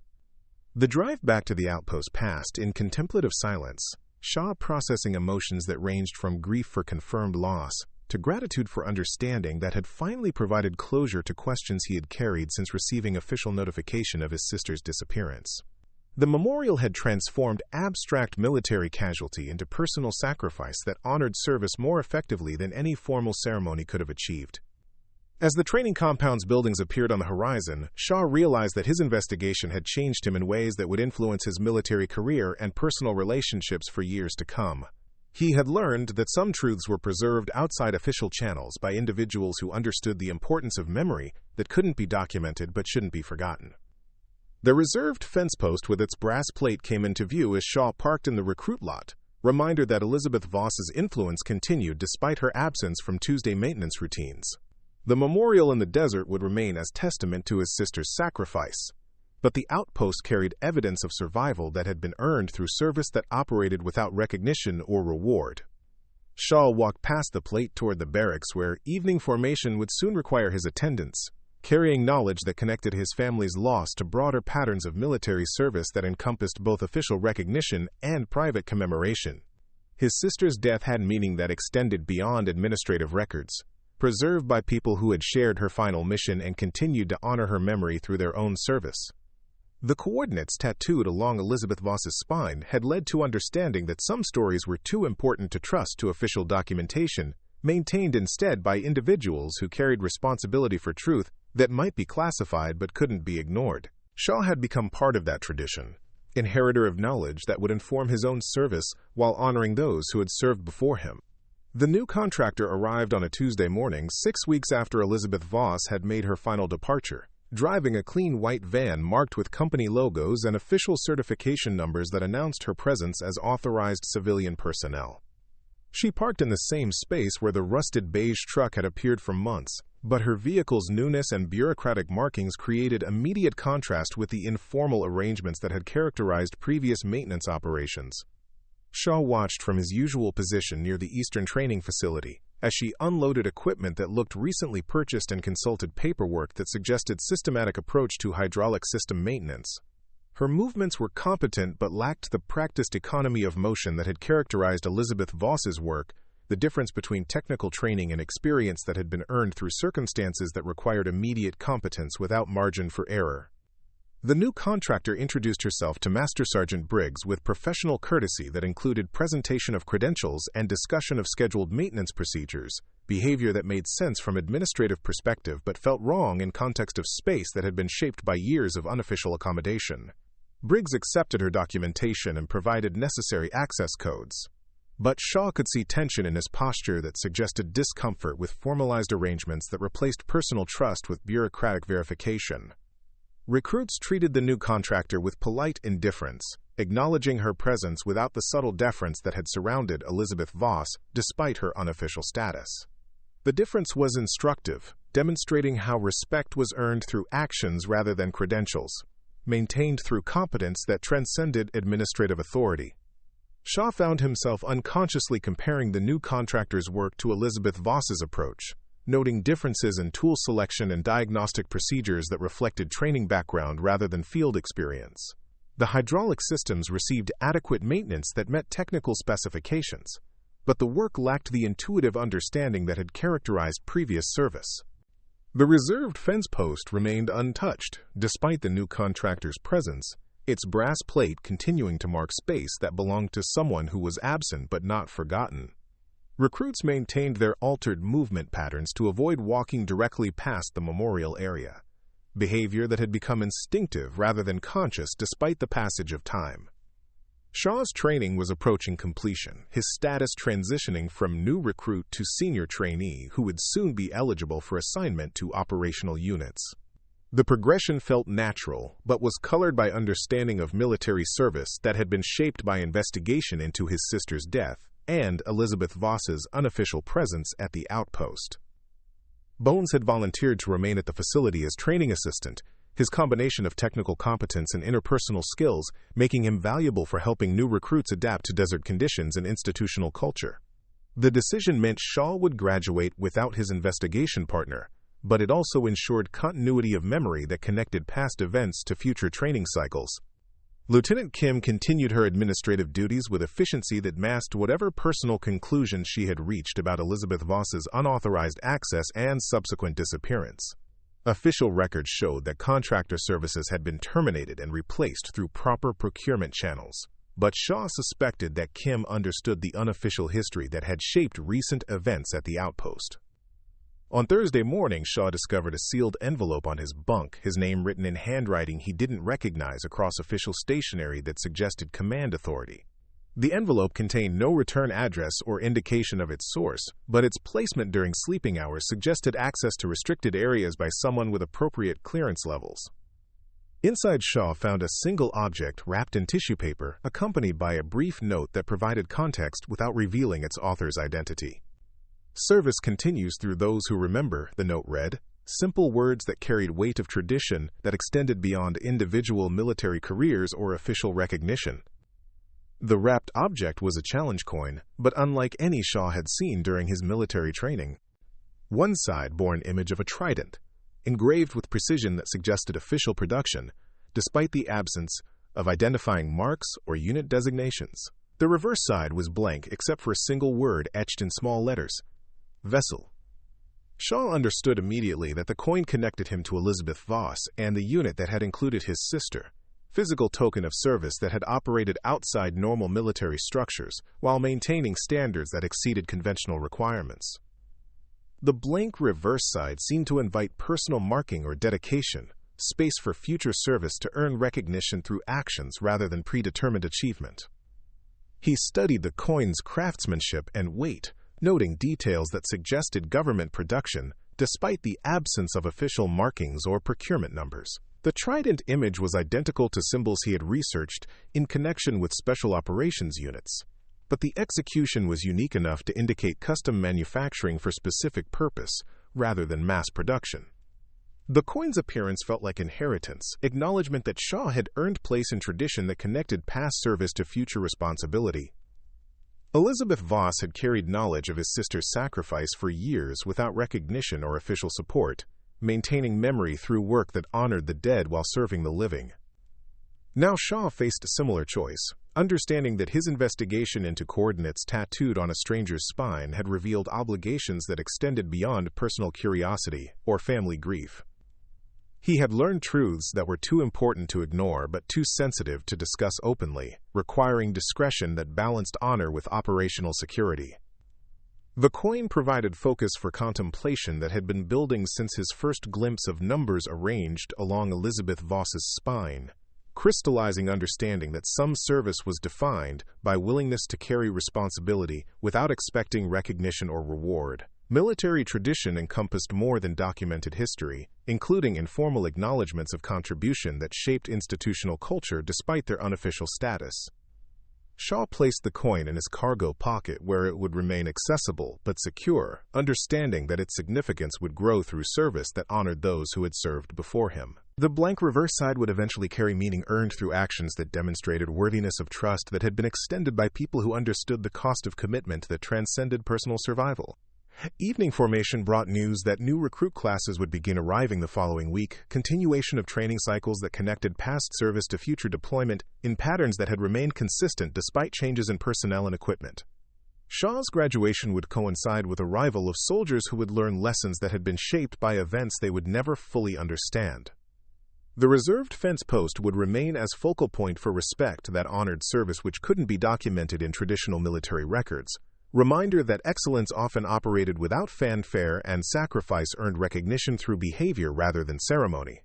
The drive back to the outpost passed in contemplative silence, Shaw processing emotions that ranged from grief for confirmed loss to gratitude for understanding that had finally provided closure to questions he had carried since receiving official notification of his sister's disappearance. The memorial had transformed abstract military casualty into personal sacrifice that honored service more effectively than any formal ceremony could have achieved. As the training compound's buildings appeared on the horizon, Shaw realized that his investigation had changed him in ways that would influence his military career and personal relationships for years to come. He had learned that some truths were preserved outside official channels by individuals who understood the importance of memory that couldn't be documented but shouldn't be forgotten. The reserved fence post with its brass plate came into view as Shaw parked in the recruit lot, reminder that Elizabeth Voss's influence continued despite her absence from Tuesday maintenance routines. The memorial in the desert would remain as testament to his sister's sacrifice, but the outpost carried evidence of survival that had been earned through service that operated without recognition or reward. Shaw walked past the plate toward the barracks where evening formation would soon require his attendance, carrying knowledge that connected his family's loss to broader patterns of military service that encompassed both official recognition and private commemoration. His sister's death had meaning that extended beyond administrative records, preserved by people who had shared her final mission and continued to honor her memory through their own service. The coordinates tattooed along Elizabeth Voss's spine had led to understanding that some stories were too important to trust to official documentation, maintained instead by individuals who carried responsibility for truth that might be classified but couldn't be ignored. Shaw had become part of that tradition, inheritor of knowledge that would inform his own service while honoring those who had served before him. The new contractor arrived on a Tuesday morning 6 weeks after Elizabeth Voss had made her final departure, driving a clean white van marked with company logos and official certification numbers that announced her presence as authorized civilian personnel. She parked in the same space where the rusted beige truck had appeared for months, but her vehicle's newness and bureaucratic markings created immediate contrast with the informal arrangements that had characterized previous maintenance operations. Shaw watched from his usual position near the Eastern Training Facility as she unloaded equipment that looked recently purchased and consulted paperwork that suggested systematic approach to hydraulic system maintenance. Her movements were competent but lacked the practiced economy of motion that had characterized Elizabeth Voss's work, the difference between technical training and experience that had been earned through circumstances that required immediate competence without margin for error. The new contractor introduced herself to Master Sergeant Briggs with professional courtesy that included presentation of credentials and discussion of scheduled maintenance procedures, behavior that made sense from administrative perspective but felt wrong in context of space that had been shaped by years of unofficial accommodation. Briggs accepted her documentation and provided necessary access codes. But Shaw could see tension in his posture that suggested discomfort with formalized arrangements that replaced personal trust with bureaucratic verification. Recruits treated the new contractor with polite indifference, acknowledging her presence without the subtle deference that had surrounded Elizabeth Voss despite her unofficial status. The difference was instructive, demonstrating how respect was earned through actions rather than credentials, maintained through competence that transcended administrative authority. Shaw found himself unconsciously comparing the new contractor's work to Elizabeth Voss's approach, noting differences in tool selection and diagnostic procedures that reflected training background rather than field experience. The hydraulic systems received adequate maintenance that met technical specifications, but the work lacked the intuitive understanding that had characterized previous service. The reserved fence post remained untouched, despite the new contractor's presence, its brass plate continuing to mark space that belonged to someone who was absent but not forgotten. Recruits maintained their altered movement patterns to avoid walking directly past the memorial area, behavior that had become instinctive rather than conscious despite the passage of time. Shaw's training was approaching completion, his status transitioning from new recruit to senior trainee who would soon be eligible for assignment to operational units. The progression felt natural, but was colored by understanding of military service that had been shaped by investigation into his sister's death and Elizabeth Voss's unofficial presence at the outpost. Bones had volunteered to remain at the facility as training assistant, his combination of technical competence and interpersonal skills making him valuable for helping new recruits adapt to desert conditions and institutional culture. The decision meant Shaw would graduate without his investigation partner, but it also ensured continuity of memory that connected past events to future training cycles. Lieutenant Kim continued her administrative duties with efficiency that masked whatever personal conclusions she had reached about Elizabeth Voss's unauthorized access and subsequent disappearance. Official records showed that contractor services had been terminated and replaced through proper procurement channels, but Shaw suspected that Kim understood the unofficial history that had shaped recent events at the outpost. On Thursday morning, Shaw discovered a sealed envelope on his bunk, his name written in handwriting he didn't recognize across official stationery that suggested command authority. The envelope contained no return address or indication of its source, but its placement during sleeping hours suggested access to restricted areas by someone with appropriate clearance levels. Inside, Shaw found a single object wrapped in tissue paper, accompanied by a brief note that provided context without revealing its author's identity. "Service continues through those who remember," the note read, simple words that carried weight of tradition that extended beyond individual military careers or official recognition. The wrapped object was a challenge coin, but unlike any Shaw had seen during his military training. One side bore an image of a trident, engraved with precision that suggested official production, despite the absence of identifying marks or unit designations. The reverse side was blank except for a single word etched in small letters: vessel. Shaw understood immediately that the coin connected him to Elizabeth Voss and the unit that had included his sister, physical token of service that had operated outside normal military structures while maintaining standards that exceeded conventional requirements. The blank reverse side seemed to invite personal marking or dedication, space for future service to earn recognition through actions rather than predetermined achievement. He studied the coin's craftsmanship and weight, noting details that suggested government production despite the absence of official markings or procurement numbers. The trident image was identical to symbols he had researched in connection with special operations units, but the execution was unique enough to indicate custom manufacturing for specific purpose rather than mass production. The coin's appearance felt like inheritance, acknowledgement that Shaw had earned place in tradition that connected past service to future responsibility. Elizabeth Voss had carried knowledge of his sister's sacrifice for years without recognition or official support, maintaining memory through work that honored the dead while serving the living. Now Shaw faced a similar choice, understanding that his investigation into coordinates tattooed on a stranger's spine had revealed obligations that extended beyond personal curiosity or family grief. He had learned truths that were too important to ignore but too sensitive to discuss openly, requiring discretion that balanced honor with operational security. The coin provided focus for contemplation that had been building since his first glimpse of numbers arranged along Elizabeth Voss's spine, crystallizing understanding that some service was defined by willingness to carry responsibility without expecting recognition or reward. Military tradition encompassed more than documented history, including informal acknowledgments of contribution that shaped institutional culture despite their unofficial status. Shaw placed the coin in his cargo pocket where it would remain accessible but secure, understanding that its significance would grow through service that honored those who had served before him. The blank reverse side would eventually carry meaning earned through actions that demonstrated worthiness of trust that had been extended by people who understood the cost of commitment that transcended personal survival. Evening formation brought news that new recruit classes would begin arriving the following week, continuation of training cycles that connected past service to future deployment in patterns that had remained consistent despite changes in personnel and equipment. Shaw's graduation would coincide with arrival of soldiers who would learn lessons that had been shaped by events they would never fully understand. The reserved fence post would remain as focal point for respect that honored service which couldn't be documented in traditional military records. Reminder that excellence often operated without fanfare and sacrifice earned recognition through behavior rather than ceremony.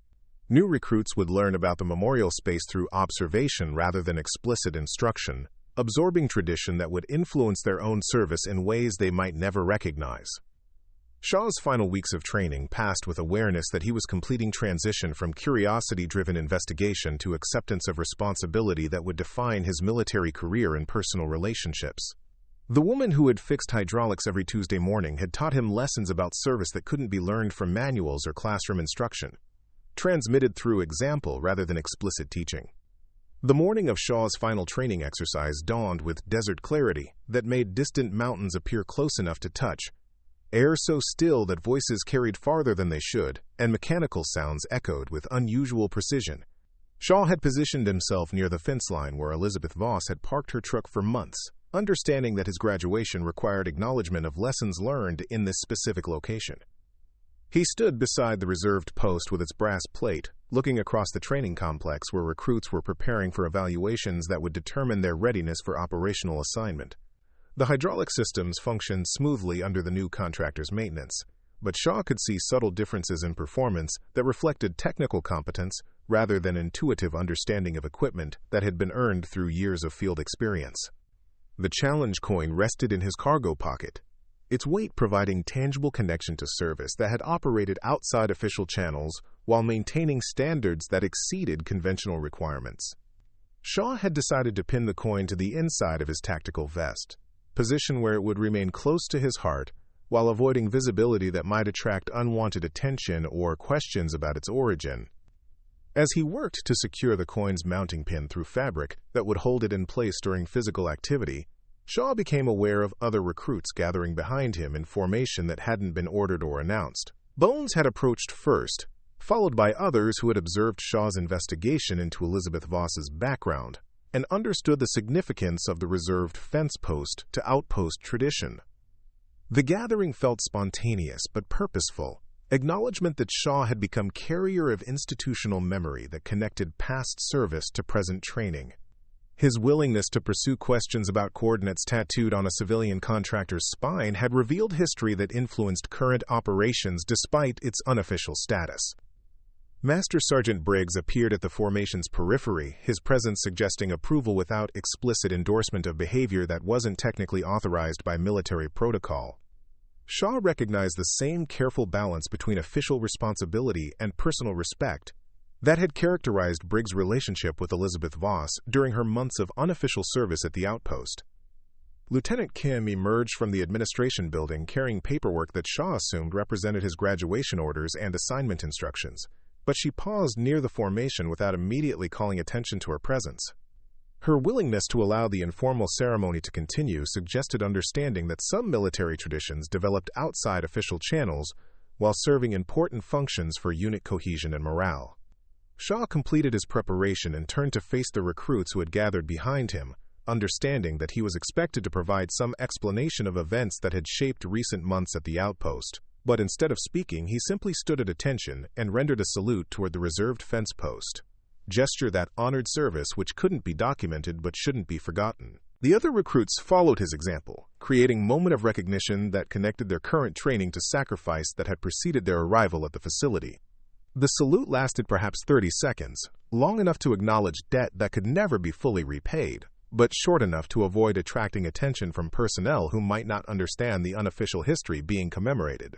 New recruits would learn about the memorial space through observation rather than explicit instruction, absorbing tradition that would influence their own service in ways they might never recognize. Shaw's final weeks of training passed with awareness that he was completing transition from curiosity-driven investigation to acceptance of responsibility that would define his military career and personal relationships. The woman who had fixed hydraulics every Tuesday morning had taught him lessons about service that couldn't be learned from manuals or classroom instruction, transmitted through example rather than explicit teaching. The morning of Shaw's final training exercise dawned with desert clarity that made distant mountains appear close enough to touch, air so still that voices carried farther than they should, and mechanical sounds echoed with unusual precision. Shaw had positioned himself near the fence line where Elizabeth Voss had parked her truck for months, understanding that his graduation required acknowledgement of lessons learned in this specific location. He stood beside the reserved post with its brass plate, looking across the training complex where recruits were preparing for evaluations that would determine their readiness for operational assignment. The hydraulic systems functioned smoothly under the new contractor's maintenance, but Shaw could see subtle differences in performance that reflected technical competence rather than intuitive understanding of equipment that had been earned through years of field experience. The challenge coin rested in his cargo pocket, its weight providing tangible connection to service that had operated outside official channels while maintaining standards that exceeded conventional requirements. Shaw had decided to pin the coin to the inside of his tactical vest, position where it would remain close to his heart while avoiding visibility that might attract unwanted attention or questions about its origin. As he worked to secure the coin's mounting pin through fabric that would hold it in place during physical activity, Shaw became aware of other recruits gathering behind him in formation that hadn't been ordered or announced. Bones had approached first, followed by others who had observed Shaw's investigation into Elizabeth Voss's background and understood the significance of the reserved fence post to outpost tradition. The gathering felt spontaneous but purposeful, acknowledgement that Shaw had become carrier of institutional memory that connected past service to present training. His willingness to pursue questions about coordinates tattooed on a civilian contractor's spine had revealed history that influenced current operations despite its unofficial status. Master Sergeant Briggs appeared at the formation's periphery, his presence suggesting approval without explicit endorsement of behavior that wasn't technically authorized by military protocol. Shaw recognized the same careful balance between official responsibility and personal respect that had characterized Briggs' relationship with Elizabeth Voss during her months of unofficial service at the outpost. Lieutenant Kim emerged from the administration building carrying paperwork that Shaw assumed represented his graduation orders and assignment instructions, but she paused near the formation without immediately calling attention to her presence. Her willingness to allow the informal ceremony to continue suggested understanding that some military traditions developed outside official channels while serving important functions for unit cohesion and morale. Shaw completed his preparation and turned to face the recruits who had gathered behind him, understanding that he was expected to provide some explanation of events that had shaped recent months at the outpost. But instead of speaking, he simply stood at attention and rendered a salute toward the reserved fence post, gesture that honored service which couldn't be documented but shouldn't be forgotten. The other recruits followed his example, creating moment of recognition that connected their current training to sacrifice that had preceded their arrival at the facility. The salute lasted perhaps 30 seconds, long enough to acknowledge debt that could never be fully repaid, but short enough to avoid attracting attention from personnel who might not understand the unofficial history being commemorated.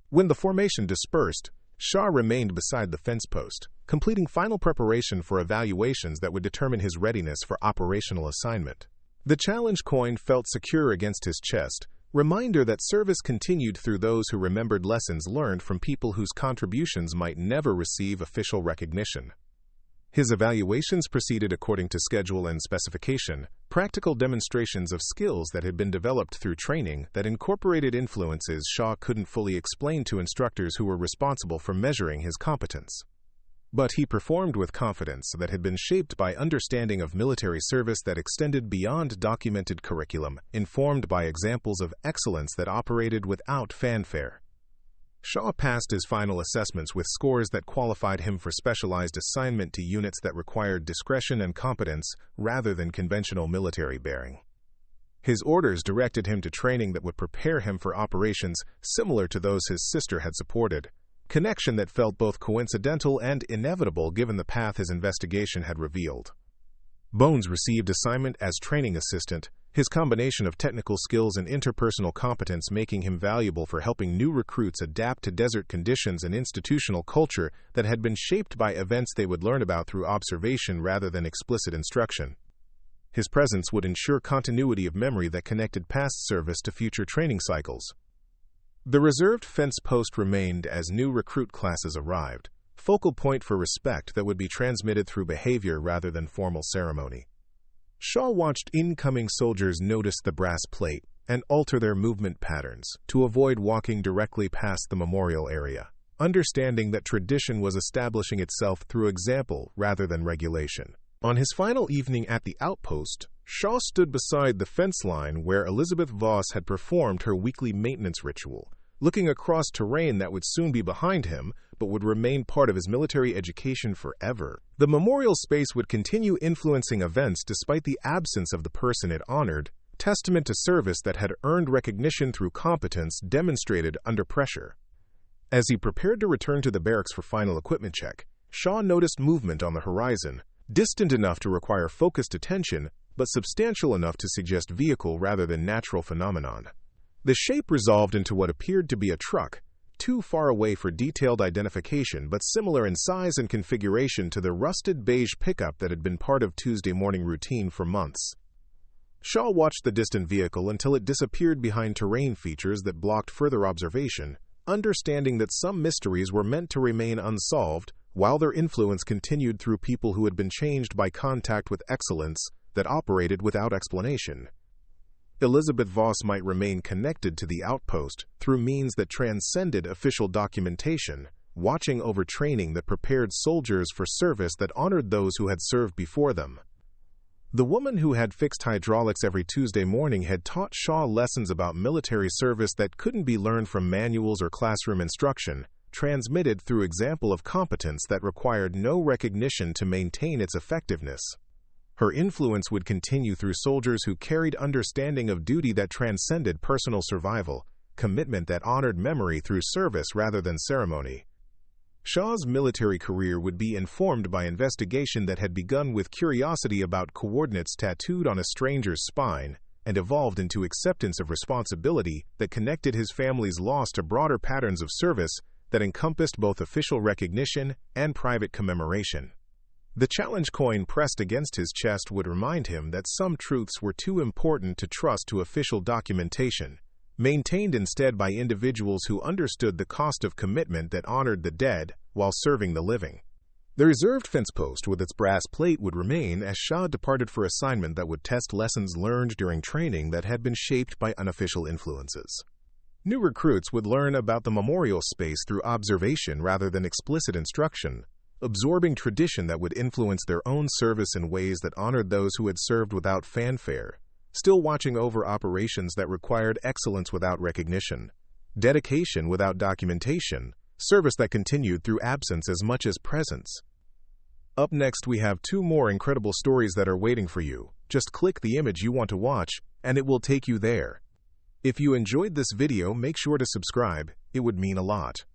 When the formation dispersed, Shaw remained beside the fence post, completing final preparation for evaluations that would determine his readiness for operational assignment. The challenge coin felt secure against his chest, reminder that service continued through those who remembered lessons learned from people whose contributions might never receive official recognition. His evaluations proceeded according to schedule and specification, practical demonstrations of skills that had been developed through training that incorporated influences Shaw couldn't fully explain to instructors who were responsible for measuring his competence. But he performed with confidence that had been shaped by understanding of military service that extended beyond documented curriculum, informed by examples of excellence that operated without fanfare. Shaw passed his final assessments with scores that qualified him for specialized assignment to units that required discretion and competence rather than conventional military bearing. His orders directed him to training that would prepare him for operations similar to those his sister had supported, connection that felt both coincidental and inevitable given the path his investigation had revealed. Bones received assignment as training assistant, his combination of technical skills and interpersonal competence making him valuable for helping new recruits adapt to desert conditions and institutional culture that had been shaped by events they would learn about through observation rather than explicit instruction. His presence would ensure continuity of memory that connected past service to future training cycles. The reserved fence post remained as new recruit classes arrived, focal point for respect that would be transmitted through behavior rather than formal ceremony. Shaw watched incoming soldiers notice the brass plate and alter their movement patterns to avoid walking directly past the memorial area, understanding that tradition was establishing itself through example rather than regulation. On his final evening at the outpost, Shaw stood beside the fence line where Elizabeth Voss had performed her weekly maintenance ritual, looking across terrain that would soon be behind him, but would remain part of his military education forever. The memorial space would continue influencing events despite the absence of the person it honored, testament to service that had earned recognition through competence demonstrated under pressure. As he prepared to return to the barracks for final equipment check, Shaw noticed movement on the horizon, distant enough to require focused attention, but substantial enough to suggest vehicle rather than natural phenomenon. The shape resolved into what appeared to be a truck, too far away for detailed identification but similar in size and configuration to the rusted beige pickup that had been part of Tuesday morning routine for months. Shaw watched the distant vehicle until it disappeared behind terrain features that blocked further observation, understanding that some mysteries were meant to remain unsolved while their influence continued through people who had been changed by contact with excellence that operated without explanation. Elizabeth Voss might remain connected to the outpost through means that transcended official documentation, watching over training that prepared soldiers for service that honored those who had served before them. The woman who had fixed hydraulics every Tuesday morning had taught Shaw lessons about military service that couldn't be learned from manuals or classroom instruction, transmitted through example of competence that required no recognition to maintain its effectiveness. Her influence would continue through soldiers who carried understanding of duty that transcended personal survival, commitment that honored memory through service rather than ceremony. Shaw's military career would be informed by investigation that had begun with curiosity about coordinates tattooed on a stranger's spine and evolved into acceptance of responsibility that connected his family's loss to broader patterns of service that encompassed both official recognition and private commemoration. The challenge coin pressed against his chest would remind him that some truths were too important to trust to official documentation, maintained instead by individuals who understood the cost of commitment that honored the dead while serving the living. The reserved fence post with its brass plate would remain as Shaw departed for assignment that would test lessons learned during training that had been shaped by unofficial influences. New recruits would learn about the memorial space through observation rather than explicit instruction, absorbing tradition that would influence their own service in ways that honored those who had served without fanfare, still watching over operations that required excellence without recognition, dedication without documentation, service that continued through absence as much as presence. Up next, we have 2 more incredible stories that are waiting for you. Just click the image you want to watch, and it will take you there. If you enjoyed this video, make sure to subscribe. It would mean a lot.